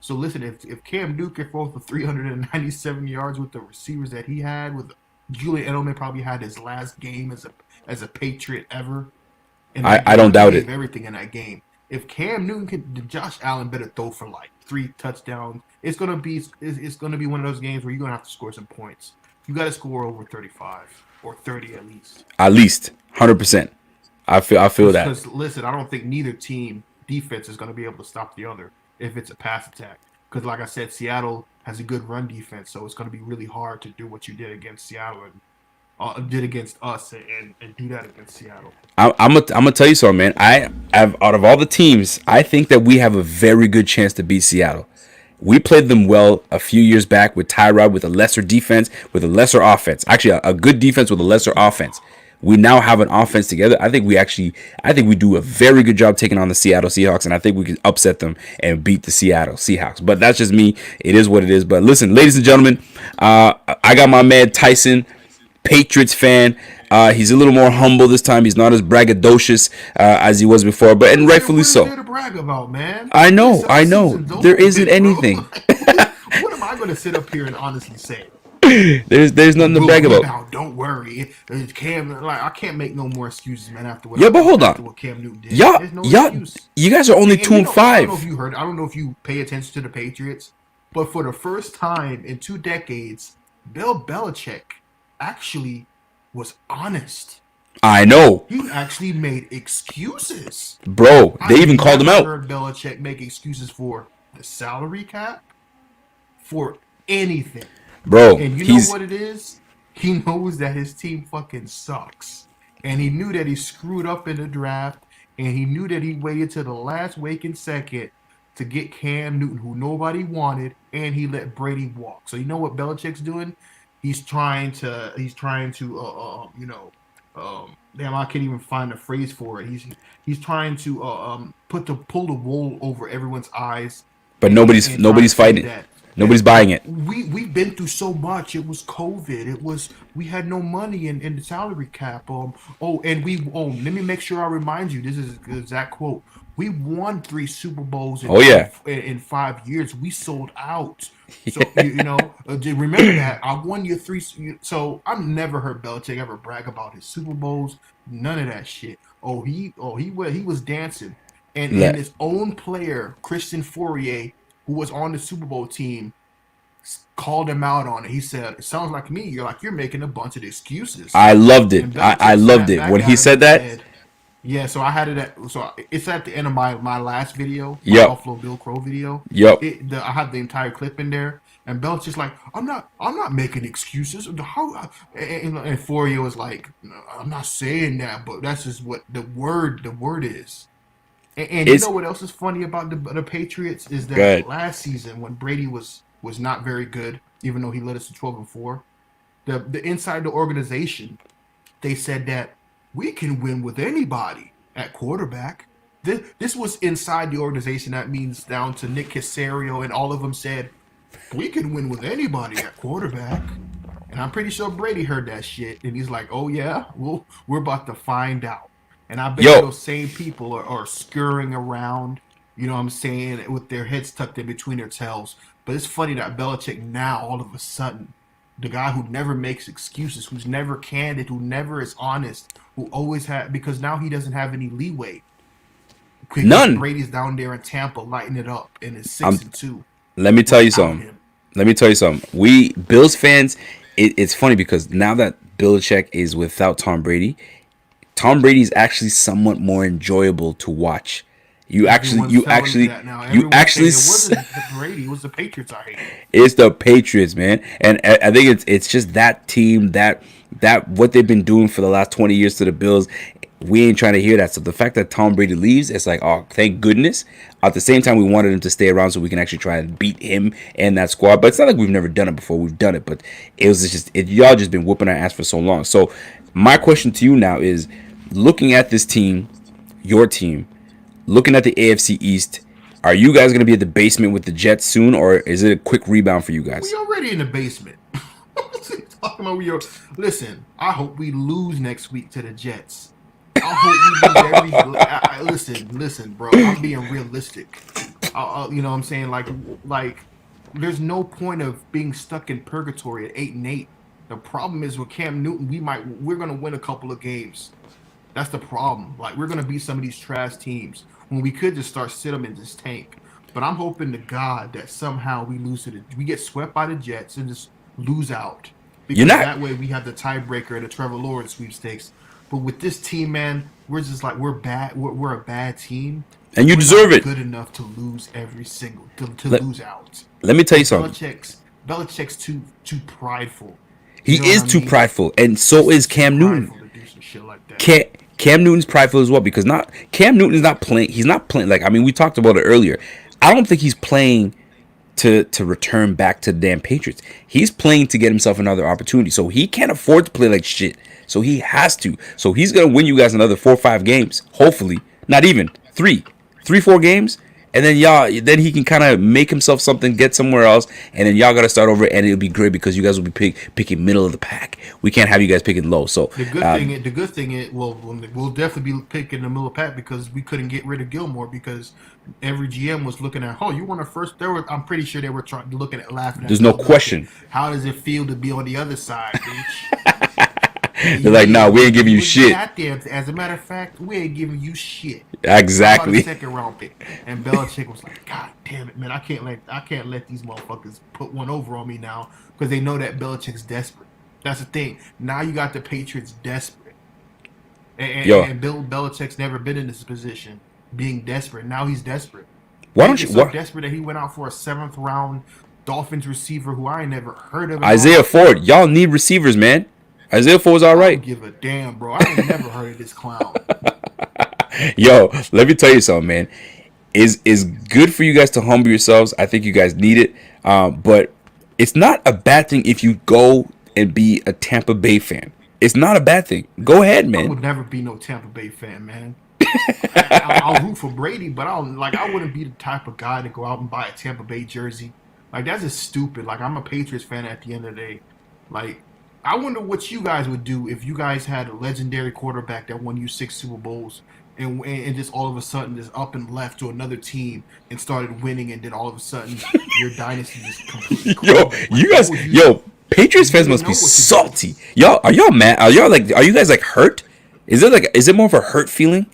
So listen, if Cam Newton can throw for 397 yards with the receivers that he had, with Julian Edelman probably had his last game as a Patriot ever. And I don't doubt it. Everything in that game. If Cam Newton can, Josh Allen better throw for like 3 touchdowns. It's gonna be one of those games where you're gonna have to score some points. You got to score over 35 or 30 at least. At least 100%. I feel that. Because listen, I don't think neither team defense is gonna be able to stop the other if it's a pass attack. Because like I said, Seattle has a good run defense, so it's gonna be really hard to do what you did against Seattle and did against us and do that against Seattle. I'm gonna tell you something, man. Out of all the teams, I think that we have a very good chance to beat Seattle. We played them well a few years back with Tyrod, with a lesser defense, with a lesser offense. Actually, a good defense with a lesser offense. We now have an offense together. I think we do a very good job taking on the Seattle Seahawks, and I think we can upset them and beat the Seattle Seahawks. But that's just me. It is what it is. But listen, ladies and gentlemen, I got my man Tyson, Patriots fan. He's a little more humble this time. He's not as braggadocious as he was before, and rightfully so. What are there to brag about, man? I know. There isn't anything. What am I going to sit up here and honestly say? There's nothing to brag about. Don't worry, Cam. Like, I can't make no more excuses, man. After what but hold on. What Cam Newton did. You guys are only 2-5. I don't know if you pay attention to the Patriots, but for the first time in 2 decades, Bill Belichick actually was honest. I know. He actually made excuses. Bro, they even called him out. I heard Belichick make excuses for the salary cap, for anything. Bro, and you know what it is? He knows that his team fucking sucks. And he knew that he screwed up in the draft, and he knew that he waited to the last waking second to get Cam Newton, who nobody wanted, and he let Brady walk. So you know what Belichick's doing? He's trying to damn, I can't even find a phrase for it. He's trying to pull the wool over everyone's eyes. But nobody's fighting. Nobody's buying it. We've been through so much. It was COVID. We had no money in the salary cap. Let me make sure I remind you. This is the exact quote. We won 3 Super Bowls in 5 years. We sold out. So remember that. I won your 3. So I've never heard Belichick ever brag about his Super Bowls. None of that shit. He was dancing, and his own player, Christian Fourier, who was on the Super Bowl team, called him out on it. He said, "It sounds like me. You're making a bunch of excuses." I loved it. I loved it when he said that. Yeah, so I had it so it's at the end of my last video, my Buffalo Bill Crow video. Yep. I have the entire clip in there, and Bell's just like, I'm not making excuses. And Fourier was like, I'm not saying that, but that's just what the word is. And you know what else is funny about the Patriots is that last season when Brady was not very good, even though he led us to 12-4, the inside the organization, they said that we can win with anybody at quarterback. This was inside the organization. That means down to Nick Caserio, and all of them said, we can win with anybody at quarterback. And I'm pretty sure Brady heard that shit, and he's like, oh yeah, we're about to find out. And I bet those same people are scurrying around, you know what I'm saying, with their heads tucked in between their tails. But it's funny that Belichick now, all of a sudden, the guy who never makes excuses, who's never candid, who never is honest, who always had, because now he doesn't have any leeway. Because None. Brady's down there in Tampa lighting it up and it's I'm 6-2. Let me tell you Without something. him. Let me tell you something. We Bills fans, it's funny because now that Belichick is without Tom Brady is actually somewhat more enjoyable to watch. Everyone's telling me that now. Everyone's saying it wasn't Brady, it was the Patriots I hated. It's the Patriots, man, and I think it's just that team that what they've been doing for the last 20 years to the Bills. We ain't trying to hear that. So the fact that Tom Brady leaves, it's like, oh, thank goodness. At the same time, we wanted him to stay around so we can actually try and beat him and that squad. But it's not like we've never done it before. We've done it, but it was just y'all just been whooping our ass for so long. So my question to you now is, looking at this team, your team, looking at the AFC East, are you guys going to be at the basement with the Jets soon, or is it a quick rebound for you guys? We already in the basement. Talking about listen, I hope we lose next week to the Jets. I hope we lose listen, bro. I'm being realistic. You know what I'm saying? Like, there's no point of being stuck in purgatory at 8-8. The problem is with Cam Newton, we're gonna win a couple of games. That's the problem. Like, we're gonna beat some of these trash teams when we could just sit them and just tank. But I'm hoping to God that somehow we get swept by the Jets and just lose out. Because that way we have the tiebreaker in the Trevor Lawrence sweepstakes. But with this team, man, we're just like, we're bad. We're a bad team, and you deserve it. Good enough to lose every single to lose out. Let me tell you something. Belichick's too prideful. He is too prideful, and so is Cam Newton. Cam Newton's prideful as well, because Cam Newton is not playing. He's not playing like, I mean, we talked about it earlier. I don't think he's playing to return back to the damn Patriots. He's playing to get himself another opportunity. So he can't afford to play like shit. So he has to. So he's gonna win you guys another 4 or 5 games. Hopefully, not even 3, 4 games, and then he can kind of make himself something, get somewhere else, and then y'all gotta start over, and it'll be great because you guys will be picking middle of the pack. We can't have you guys picking low. So the good thing is, we'll definitely be picking the middle of the pack because we couldn't get rid of Gilmore because every GM was looking at, you want to first. I'm pretty sure they were looking at laughing. There's no question. How does it feel to be on the other side, bitch? They're like, nah, we ain't giving you shit. As a matter of fact, we ain't giving you shit. Exactly. Second round pick. And Belichick was like, God damn it, man, I can't let these motherfuckers put one over on me now because they know that Belichick's desperate. That's the thing. Now you got the Patriots desperate. And Bill Belichick's never been in this position, being desperate. Now he's desperate. He's so desperate that he went out for a 7th round Dolphins receiver who I ain't never heard of. Isaiah Ford. Y'all need receivers, man. Isaiah Ford's all right. I don't give a damn, bro. I ain't never heard of this clown. Yo, let me tell you something, man. Is good for you guys to humble yourselves. I think you guys need it. But it's not a bad thing if you go and be a Tampa Bay fan. It's not a bad thing. Go ahead, man. I would never be no Tampa Bay fan, man. I'll root for Brady, but I wouldn't be the type of guy to go out and buy a Tampa Bay jersey. Like, that's just stupid. Like, I'm a Patriots fan at the end of the day. Like, I wonder what you guys would do if you guys had a legendary quarterback that won you 6 Super Bowls and just all of a sudden just up and left to another team and started winning, and then all of a sudden your dynasty just completely Patriots fans must be salty. Are y'all mad? Are you guys like hurt? Is it more of a hurt feeling?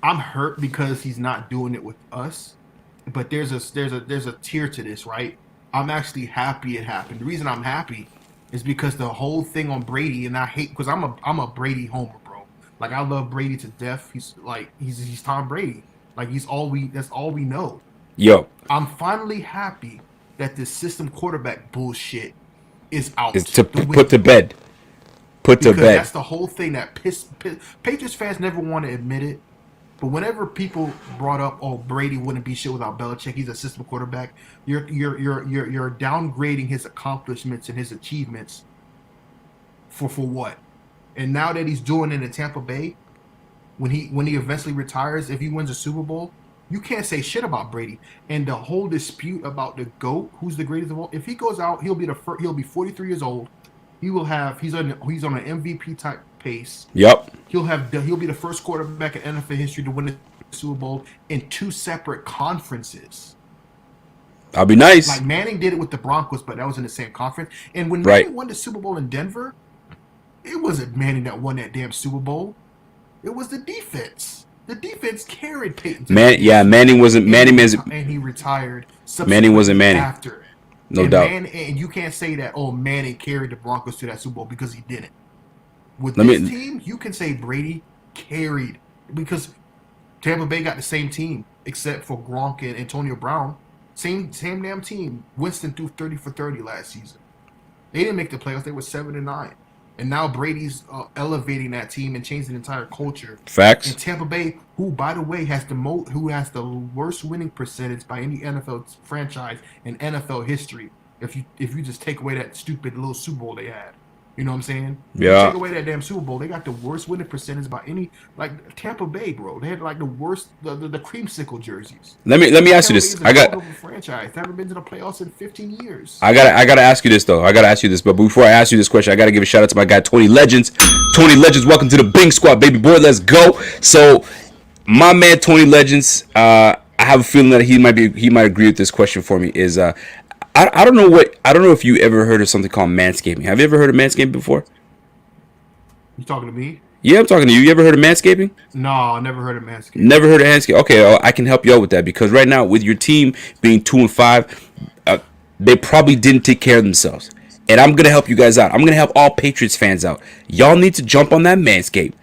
I'm hurt because he's not doing it with us. But there's a tier to this, right? I'm actually happy it happened. The reason I'm happy is because the whole thing on Brady, and I hate, because I'm a Brady homer, bro. Like, I love Brady to death. He's Tom Brady. Like, that's all we know. Yo, I'm finally happy that this system quarterback bullshit is out. It's put to bed. Put to bed. That's the whole thing that Patriots fans never want to admit it. But whenever people brought up, Brady wouldn't be shit without Belichick, he's a system quarterback, you're downgrading his accomplishments and his achievements for what? And now that he's doing it in Tampa Bay, when he eventually retires, if he wins a Super Bowl, you can't say shit about Brady. And the whole dispute about the GOAT, who's the greatest of all, if he goes out, he'll be 43 years old. He's on an MVP type pace. Yep. He'll be the first quarterback in NFL history to win the Super Bowl in 2 separate conferences. I'll be nice. Like Manning did it with the Broncos, but that was in the same conference. And when Manning won the Super Bowl in Denver, it wasn't Manning that won that damn Super Bowl. It was the defense. The defense carried Peyton. Manning wasn't Manning. And he retired. Manning wasn't Manning. After. No doubt. And you can't say that, Manning carried the Broncos to that Super Bowl because he didn't. With this team, you can say Brady carried because Tampa Bay got the same team except for Gronk and Antonio Brown. Same damn team. Winston threw 30 for 30 last season. They didn't make the playoffs. They were 7-9. And now Brady's elevating that team and changing the entire culture. Facts. And Tampa Bay, who by the way has the worst winning percentage by any NFL franchise in NFL history. If you just take away that stupid little Super Bowl they had. You know what I'm saying? Yeah. Take away that damn Super Bowl, they got the worst winning percentage by any, like Tampa Bay, bro. They had like the worst, the creamsicle jerseys. Let me ask you this. I got franchise. They haven't been to the playoffs in 15 years. I gotta ask you this though. But before I ask you this question, I gotta give a shout out to my guy Tony Legends. Tony Legends, welcome to the Bing Squad, baby boy. Let's go. So, my man Tony Legends, I have a feeling that he might agree with this question for me. Is I don't know if you ever heard of something called manscaping. Have you ever heard of manscaping before? You talking to me? Yeah, I'm talking to you. You ever heard of manscaping? No, I never heard of manscaping. Never heard of manscaping. Okay, I can help you out with that because right now with your team being 2-5, they probably didn't take care of themselves. And I'm gonna help you guys out. I'm gonna help all Patriots fans out. Y'all need to jump on that Manscaped.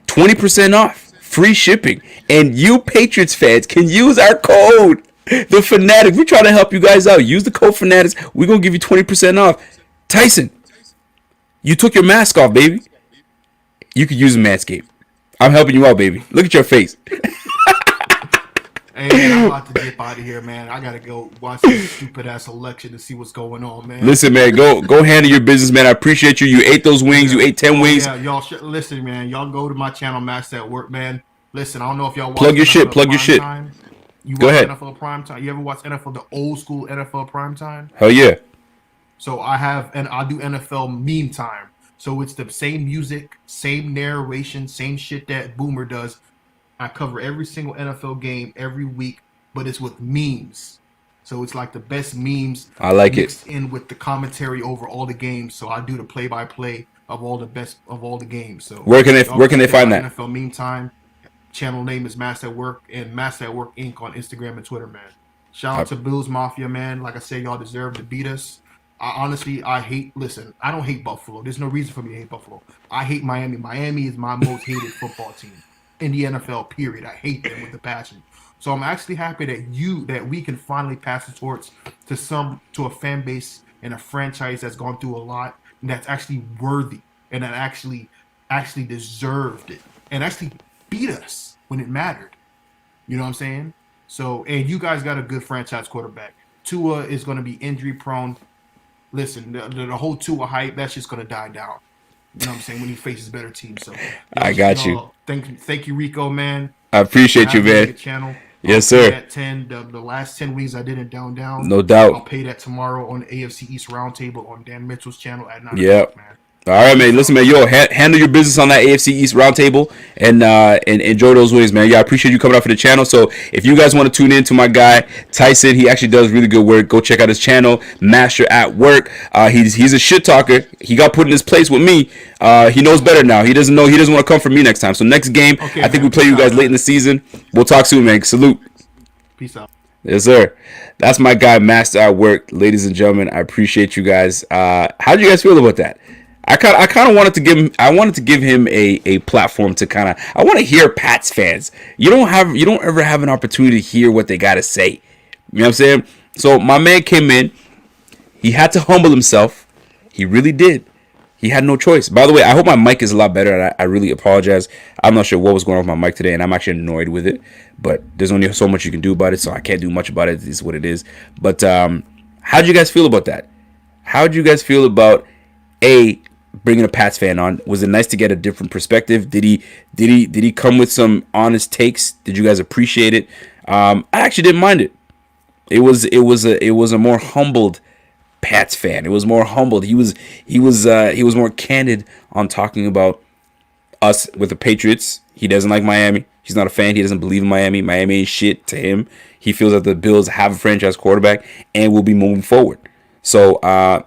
20% off, free shipping, and you Patriots fans can use our code. The Fanatics, we're trying to help you guys out. Use the code Fanatics. We're going to give you 20% off. Tyson, you took your mask off, baby. You could use a Manscaped. I'm helping you out, baby. Look at your face. Hey, man, I'm about to dip out of here, man. I got to go watch this stupid-ass election to see what's going on, man. Listen, man, go handle your business, man. I appreciate you. You ate those wings. You ate 10 wings. Yeah, y'all, listen, man. Y'all go to my channel, Master at Work, man. Listen, I don't know if y'all watch Plug your shit. You go watch ahead. NFL Primetime? You ever watch NFL, the old school NFL Primetime? Hell yeah. So I do NFL Meme Time. So it's the same music, same narration, same shit that Boomer does. I cover every single NFL game every week, but it's with memes. So it's like the best memes. I like mixed in with the commentary over all the games. So I do the play-by-play of all the best of all the games. So where can they find that? NFL Meme Time. Channel name is Master at Work and Master at Work Inc. on Instagram and Twitter, man. Shout out to Bills Mafia, man. Like I said, y'all deserve to beat us. I don't hate Buffalo. There's no reason for me to hate Buffalo. I hate Miami. Miami is my most hated football team in the NFL, period. I hate them with a passion. So I'm actually happy that we can finally pass the torch to a fan base and a franchise that's gone through a lot and that's actually worthy and that actually deserved it and actually beat us when it mattered. You know what I'm saying? So, and you guys got a good franchise quarterback. Tua is going to be injury prone. Listen, the whole Tua hype, that's just going to die down. You know what I'm saying? When he faces better teams. So I got you. Thank you, Rico, man. I appreciate you, man. Channel. Yes, sir. The last 10 weeks I did in Down. No doubt. I'll pay that tomorrow on the AFC East Roundtable on Dan Mitchell's channel at 9 o'clock, man. All right, man. Listen, man. Handle your business on that AFC East roundtable and enjoy those wings, man. Yeah, I appreciate you coming out for the channel. So if you guys want to tune in to my guy Tyson, he actually does really good work. Go check out his channel, Master at Work. He's a shit talker. He got put in his place with me. He knows better now. He doesn't want to come for me next time. So next game, I think we play you guys late in the season. We'll talk soon, man. Salute. Peace out. Yes, sir. That's my guy, Master at Work. Ladies and gentlemen, I appreciate you guys. How do you guys feel about that? I kind of wanted to give him a platform to I want to hear Pats fans. You don't ever have an opportunity to hear what they got to say. You know what I'm saying? So my man came in. He had to humble himself. He really did. He had no choice. By the way, I hope my mic is a lot better. And I really apologize. I'm not sure what was going on with my mic today, and I'm actually annoyed with it. But there's only so much you can do about it, so I can't do much about it. This is what it is. But how did you guys feel about that? How did you guys feel about bringing a Pats fan on? Was it nice to get a different perspective? Did he come with some honest takes? Did you guys appreciate it? I actually didn't mind it. It was a more humbled Pats fan. It was more humbled. He was more candid on talking about us with the Patriots. He doesn't like Miami. He's not a fan. He doesn't believe in Miami. Miami ain't shit to him. He feels that the Bills have a franchise quarterback and will be moving forward. So,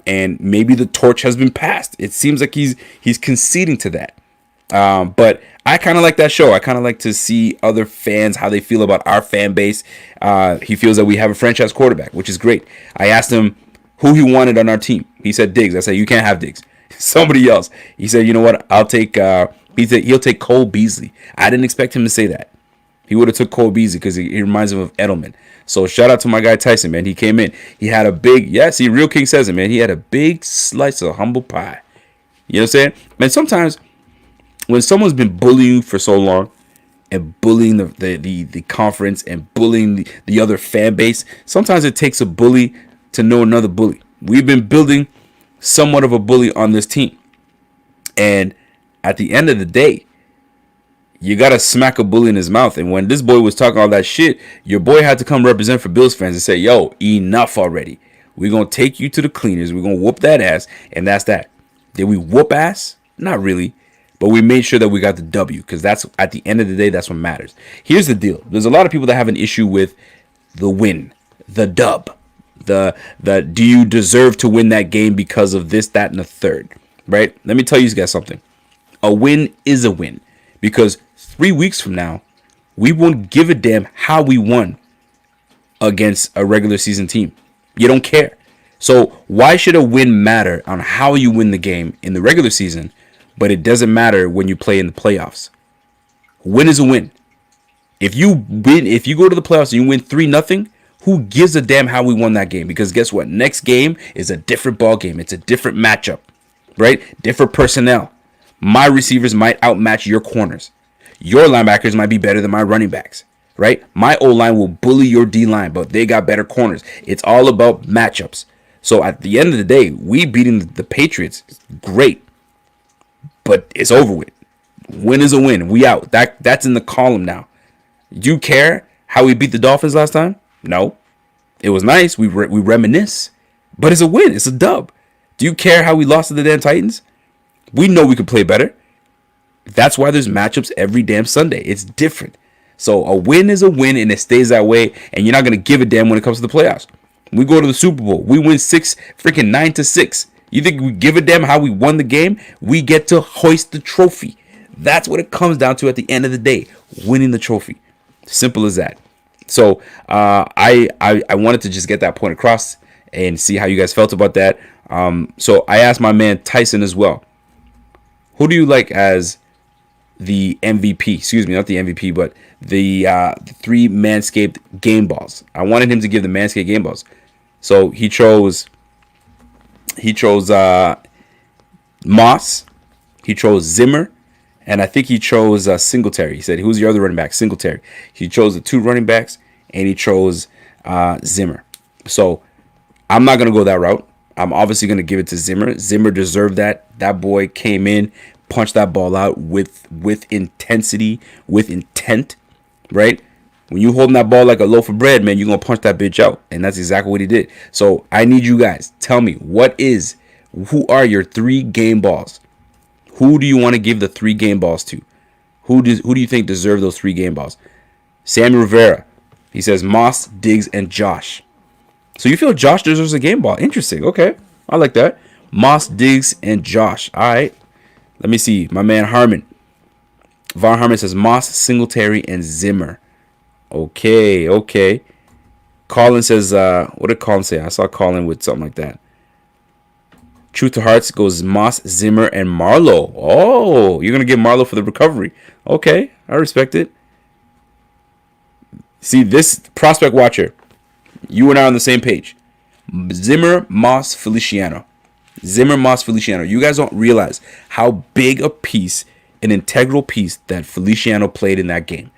and maybe the torch has been passed. It seems like he's conceding to that. But I kind of like that show. I kind of like to see other fans, how they feel about our fan base. He feels that we have a franchise quarterback, which is great. I asked him who he wanted on our team. He said Diggs. I said, you can't have Diggs. Somebody else. He said, you know what? I'll take, he said he'll take Cole Beasley. I didn't expect him to say that. He would have took Cole Beasley because he reminds him of Edelman. So shout out to my guy Tyson, man. He came in. He had a big, see, Real King says it, man. He had a big slice of humble pie. You know what I'm saying? Man, sometimes when someone's been bullying you for so long and bullying the conference and bullying the other fan base, sometimes it takes a bully to know another bully. We've been building somewhat of a bully on this team. And at the end of the day, you got to smack a bully in his mouth. And when this boy was talking all that shit, your boy had to come represent for Bills fans and say, yo, enough already. We're going to take you to the cleaners. We're going to whoop that ass. And that's that. Did we whoop ass? Not really. But we made sure that we got the W, because that's, at the end of the day, that's what matters. Here's the deal. There's a lot of people that have an issue with the win, the dub, the do you deserve to win that game because of this, that, and the third, right? Let me tell you guys something. A win is a win, because 3 weeks from now, we won't give a damn how we won against a regular season team. You don't care. So why should a win matter on how you win the game in the regular season, but it doesn't matter when you play in the playoffs? Win is a win. If you win, if you go to the playoffs and you win 3-0, who gives a damn how we won that game? Because guess what? Next game is a different ball game. It's a different matchup, right? Different personnel. My receivers might outmatch your corners. Your linebackers might be better than my running backs, right? My O-line will bully your D-line, but they got better corners. It's all about matchups. So at the end of the day, we beating the Patriots, great, but it's over with. Win is a win. We out. That's in the column now. Do you care how we beat the Dolphins last time? No. It was nice. We reminisce, but it's a win. It's a dub. Do you care how we lost to the damn Titans? We know we could play better. That's why there's matchups every damn Sunday. It's different. So a win is a win, and it stays that way. And you're not gonna give a damn when it comes to the playoffs. We go to the Super Bowl. We win 9-6. You think we give a damn how we won the game? We get to hoist the trophy. That's what it comes down to at the end of the day. Winning the trophy. Simple as that. So I wanted to just get that point across and see how you guys felt about that. So I asked my man Tyson as well. Who do you like as the MVP? Excuse me, not the MVP, but the 3 Manscaped game balls. I wanted him to give the Manscaped game balls. So he chose Moss, he chose Zimmer, and I think he chose Singletary. He said, who's your other running back? Singletary. He chose the 2 running backs, and he chose Zimmer. So I'm not going to go that route. I'm obviously going to give it to Zimmer. Zimmer deserved that. That boy came in, punched that ball out with intensity, with intent, right? When you holding that ball like a loaf of bread, man, you're going to punch that bitch out. And that's exactly what he did. So I need you guys, tell me, who are your 3 game balls? Who do you want to give the 3 game balls to? Who do you think deserve those 3 game balls? Sammy Rivera. He says Moss, Diggs, and Josh. So you feel Josh deserves a game ball. Interesting. Okay. I like that. Moss, Diggs, and Josh. All right. Let me see. My man Harmon. Von Harmon says Moss, Singletary, and Zimmer. Okay. Colin says, what did Colin say? I saw Colin with something like that. Truth to Hearts goes Moss, Zimmer, and Marlowe. Oh, you're going to give Marlowe for the recovery. Okay. I respect it. See, this prospect watcher, you and I are on the same page. Zimmer, Moss, Feliciano. Zimmer, Moss, Feliciano. You guys don't realize how big a piece, an integral piece that Feliciano played in that game.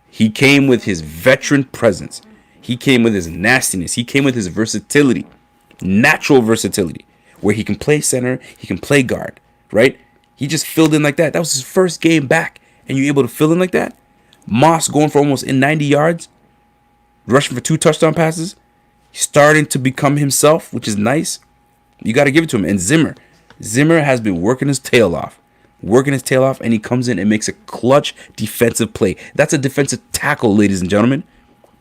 He came with his veteran presence. He came with his nastiness. He came with his versatility, natural versatility, where he can play center, he can play guard, right? He just filled in like that. That was his first game back, and you're able to fill in like that? Moss going for almost 90 yards, rushing for 2 touchdown passes, starting to become himself, which is nice. You got to give it to him. And Zimmer has been working his tail off. working his tail off, and he comes in and makes a clutch defensive play. That's a defensive tackle, ladies and gentlemen.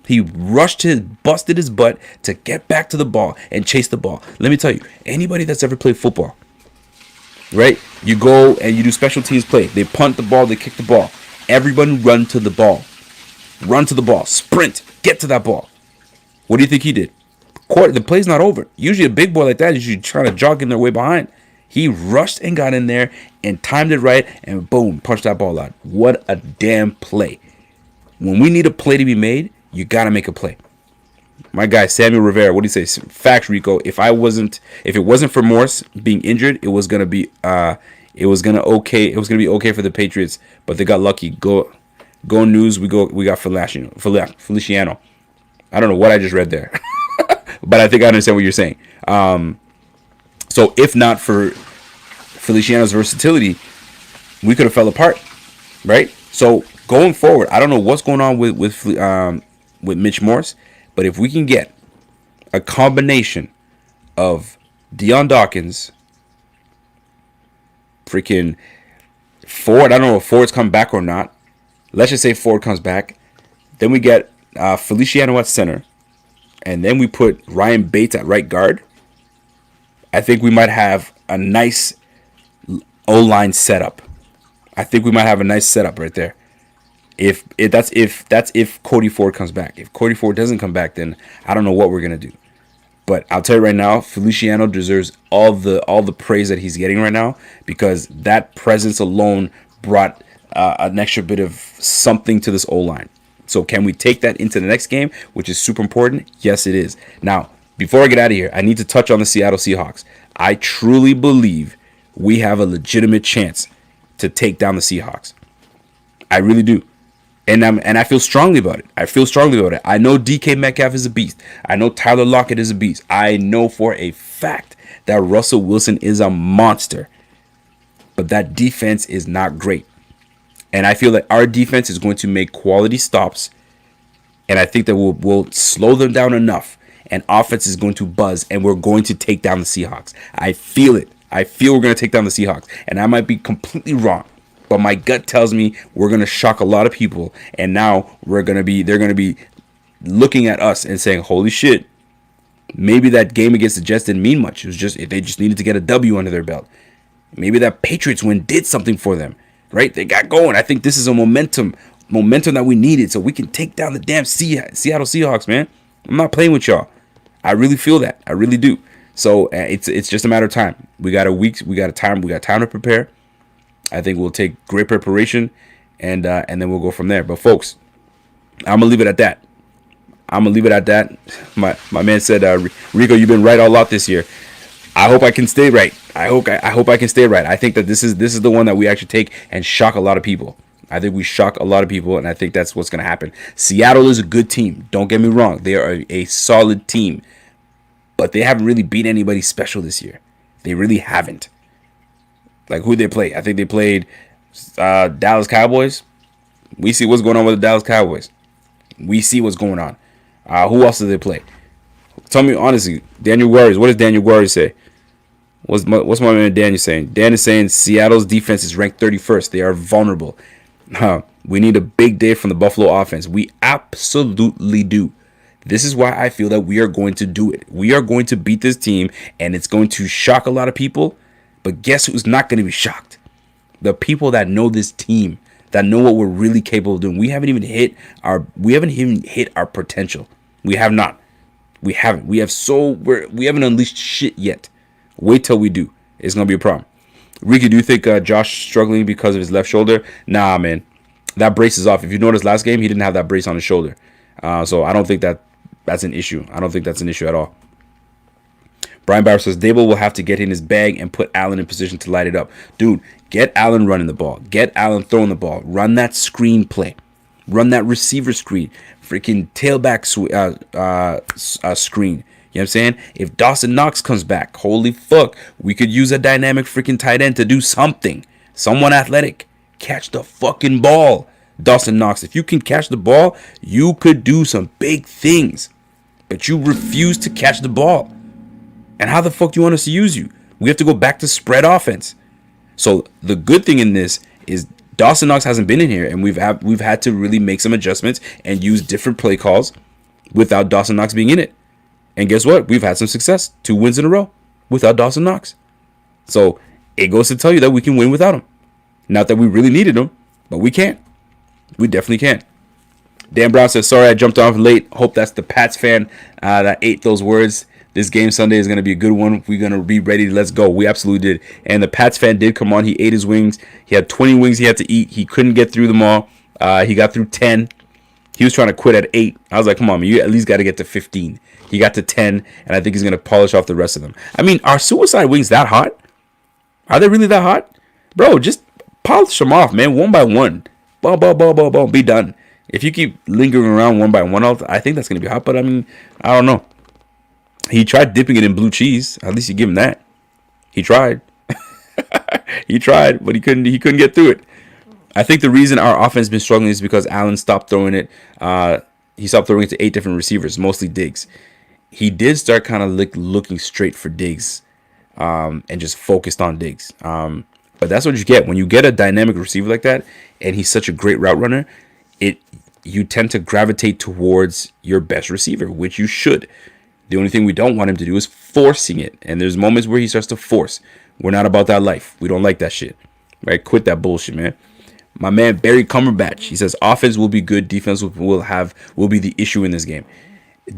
He busted his butt to get back to the ball and chase the ball. Let me tell you, anybody that's ever played football, right? You go and you do special teams play. They punt the ball, they kick the ball. Everybody run to the ball. Run to the ball. Sprint. Get to that ball. What do you think he did? The play's not over. Usually a big boy like that is usually trying to jog in their way behind. He rushed and got in there and timed it right and boom, punched that ball out. What a damn play. When we need a play to be made, you got to make a play. My guy, Samuel Rivera, what do you say? Facts, Rico. If it wasn't for Morse being injured, it was gonna be okay for the Patriots, but they got lucky. Go News. We got Feliciano. I don't know what I just read there, but I think I understand what you're saying. So if not for Feliciano's versatility, we could have fell apart, right? So going forward, I don't know what's going on with Mitch Morse, but if we can get a combination of Deion Dawkins, freaking Ford, I don't know if Ford's come back or not. Let's just say Ford comes back. Then we get Feliciano at center. And then we put Ryan Bates at right guard. I think we might have a nice O-line setup. I think we might have a nice setup right there. That's if Cody Ford comes back. If Cody Ford doesn't come back, then I don't know what we're gonna do. But I'll tell you right now, Feliciano deserves all the praise that he's getting right now, because that presence alone brought an extra bit of something to this O-line. So can we take that into the next game, which is super important? Yes, it is. Now, before I get out of here, I need to touch on the Seattle Seahawks. I truly believe we have a legitimate chance to take down the Seahawks. I really do. And I feel strongly about it. I know DK Metcalf is a beast. I know Tyler Lockett is a beast. I know for a fact that Russell Wilson is a monster. But that defense is not great. And I feel that our defense is going to make quality stops. And I think that we'll slow them down enough. And offense is going to buzz. And we're going to take down the Seahawks. I feel it. I feel we're going to take down the Seahawks. And I might be completely wrong. But my gut tells me we're going to shock a lot of people. And now they're going to be looking at us and saying, holy shit, maybe that game against the Jets didn't mean much. It was just, they just needed to get a W under their belt. Maybe that Patriots win did something for them, right? They got going. I think this is a momentum that we needed so we can take down the damn Seattle Seahawks, man. I'm not playing with y'all. I really feel that. I really do. So it's just a matter of time. We got a week. We got time to prepare. I think we'll take great preparation, and then we'll go from there. But folks, I'm gonna leave it at that. My man said, Rico, you've been right all out this year. I hope I can stay right. I hope I can stay right. I think that this is the one that we actually take and shock a lot of people. I think we shock a lot of people, and I think that's what's gonna happen. Seattle is a good team. Don't get me wrong. They are a solid team, but they haven't really beat anybody special this year. They really haven't. Like, who they play? I think they played Dallas Cowboys. We see what's going on with the Dallas Cowboys. We see what's going on. Who else did they play? Tell me honestly, Daniel Guerrero. What does Daniel Guerrero say? What's my man Daniel saying? Dan is saying Seattle's defense is ranked 31st. They are vulnerable. We need a big day from the Buffalo offense. We absolutely do. This is why I feel that we are going to do it. We are going to beat this team, and it's going to shock a lot of people. But guess who's not going to be shocked? The people that know this team, that know what we're really capable of doing. We haven't even hit our potential. We have not. We haven't. We haven't unleashed shit yet. Wait till we do. It's going to be a problem. Ricky, do you think Josh struggling because of his left shoulder? Nah, man. That brace is off. If you noticed last game, he didn't have that brace on his shoulder. So I don't think that's an issue. I don't think that's an issue at all. Brian Bauer says Dable will have to get in his bag and put Allen in position to light it up. Dude, get Allen running the ball. Get Allen throwing the ball. Run that screen play. Run that receiver screen. Freaking tailback screen. You know what I'm saying? If Dawson Knox comes back, holy fuck, we could use a dynamic freaking tight end to do something. Someone athletic. Catch the fucking ball. Dawson Knox, if you can catch the ball, you could do some big things. But you refuse to catch the ball. And how the fuck do you want us to use you? We have to go back to spread offense. So the good thing in this is Dawson Knox hasn't been in here, and we've had to really make some adjustments and use different play calls without Dawson Knox being in it. And guess what? We've had some success. 2 wins in a row without Dawson Knox. So it goes to tell you that we can win without him. Not that we really needed him, but we can. We definitely can. Dan Brown says, sorry I jumped off late. Hope that's the Pats fan that ate those words. This game Sunday is going to be a good one. We're going to be ready. Let's go. We absolutely did. And the Pats fan did come on. He ate his wings. He had 20 wings he had to eat. He couldn't get through them all. He got through 10. He was trying to quit at 8. I was like, come on, man. You at least got to get to 15. He got to 10, and I think he's going to polish off the rest of them. I mean, are suicide wings that hot? Are they really that hot? Bro, just polish them off, man, one by one. Boom, boom, boom, boom, boom. Be done. If you keep lingering around one by one, I think that's going to be hot. But, I mean, I don't know. He tried dipping it in blue cheese. At least you give him that. He tried. He tried, but he couldn't get through it. I think the reason our offense has been struggling is because Allen stopped throwing it. He stopped throwing it to 8 different receivers, mostly Diggs. He did start kind of looking straight for Diggs and just focused on Diggs. But that's what you get. When you get a dynamic receiver like that, and he's such a great route runner, you tend to gravitate towards your best receiver, which you should. The only thing we don't want him to do is forcing it. And there's moments where he starts to force. We're not about that life. We don't like that shit. Right? Quit that bullshit, man. My man Barry Cumberbatch, he says offense will be good, defense will be the issue in this game.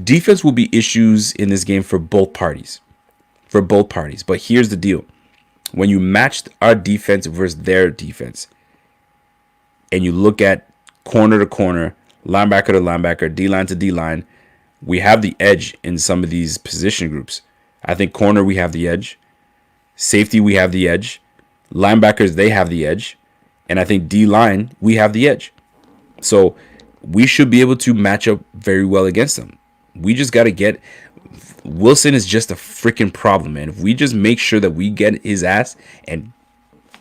Defense will be issues in this game for both parties. For both parties. But here's the deal. When you matched our defense versus their defense, and you look at corner to corner, linebacker to linebacker, D-line to D-line, we have the edge in some of these position groups. I think corner, we have the edge. Safety, we have the edge. Linebackers, they have the edge. And I think D-line, we have the edge. So we should be able to match up very well against them. We just got to get... Wilson is just a freaking problem, man. If we just make sure that we get his ass and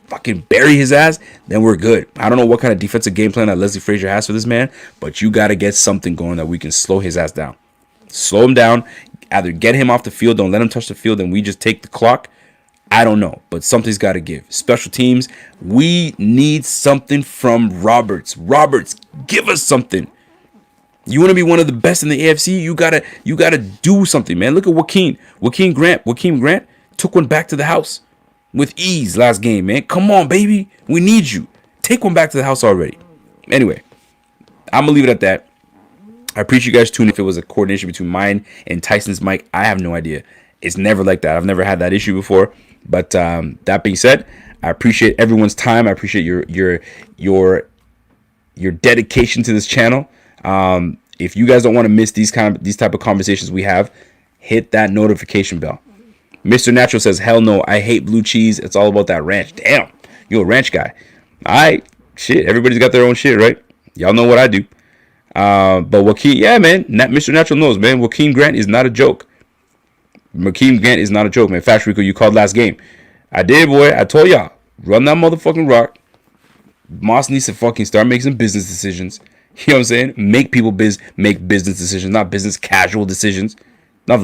fucking bury his ass, then we're good. I don't know what kind of defensive game plan that Leslie Frazier has for this man, but you got to get something going that we can slow his ass down. Slow him down. Either get him off the field, don't let him touch the field, and we just take the clock. I don't know, but something's got to give. Special teams, we need something from Roberts. Roberts, give us something. You want to be one of the best in the AFC? You gotta do something, man. Look at Joaquin Grant took one back to the house with ease last game, man. Come on, baby. We need you. Take one back to the house already. Anyway, I'm going to leave it at that. I appreciate you guys tuning in. If it was a coordination between mine and Tyson's mic, I have no idea. It's never like that. I've never had that issue before. But that being said, I appreciate everyone's time. I appreciate your dedication to this channel. If you guys don't want to miss these type of conversations we have, hit that notification bell. Mr. Natural says, hell no, I hate blue cheese. It's all about that ranch. Damn, you're a ranch guy. All right, shit. Everybody's got their own shit, right? Y'all know what I do. But Joaquin, yeah, man. Mr. Natural knows, man. Joaquin Grant is not a joke. Joaquin Grant is not a joke, man. Fast Rico, you called last game. I did, boy. I told y'all. Run that motherfucking rock. Moss needs to fucking start making some business decisions. You know what I'm saying? Make business decisions, not business casual decisions.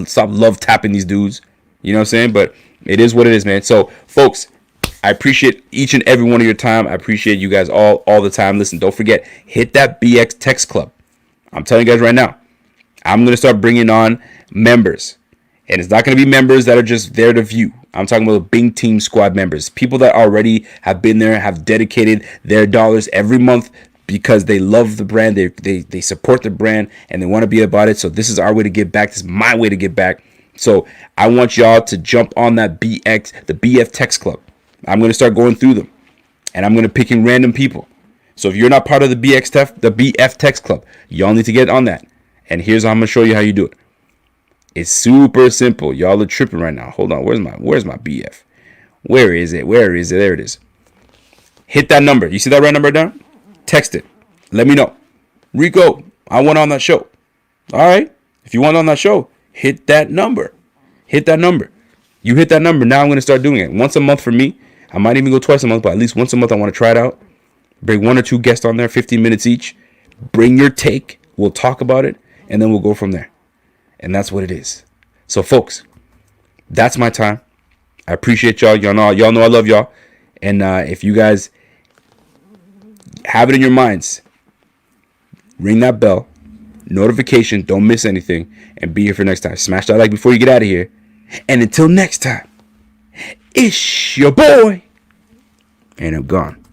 Stop love tapping these dudes. You know what I'm saying? But it is what it is, man. So, folks, I appreciate each and every one of your time. I appreciate you guys all the time. Listen, don't forget, hit that BX Text Club. I'm telling you guys right now, I'm going to start bringing on members. And it's not going to be members that are just there to view. I'm talking about Bing Team Squad members. People that already have been there, have dedicated their dollars every month because they love the brand. They support the brand and they want to be about it. So this is our way to give back. This is my way to give back. So I want y'all to jump on that the BF Text Club. I'm going to start going through them. And I'm going to pick in random people. So if you're not part of the BF Text Club, y'all need to get on that. And here's how I'm going to show you how you do it. It's super simple. Y'all are tripping right now. Hold on. Where's my BF? Where is it? There it is. Hit that number. You see that right number down? Text it. Let me know. Rico, I want on that show. All right. If you want on that show, hit that number. Hit that number. You hit that number. Now I'm going to start doing it. Once a month for me. I might even go twice a month, but at least once a month I want to try it out. Bring 1 or 2 guests on there, 15 minutes each. Bring your take. We'll talk about it, and then we'll go from there. And that's what it is. So, folks, that's my time. I appreciate y'all. Y'all know I love y'all. And if you guys have it in your minds, ring that bell, notification, don't miss anything, and be here for next time. Smash that like before you get out of here. And until next time, it's your boy, and I'm gone.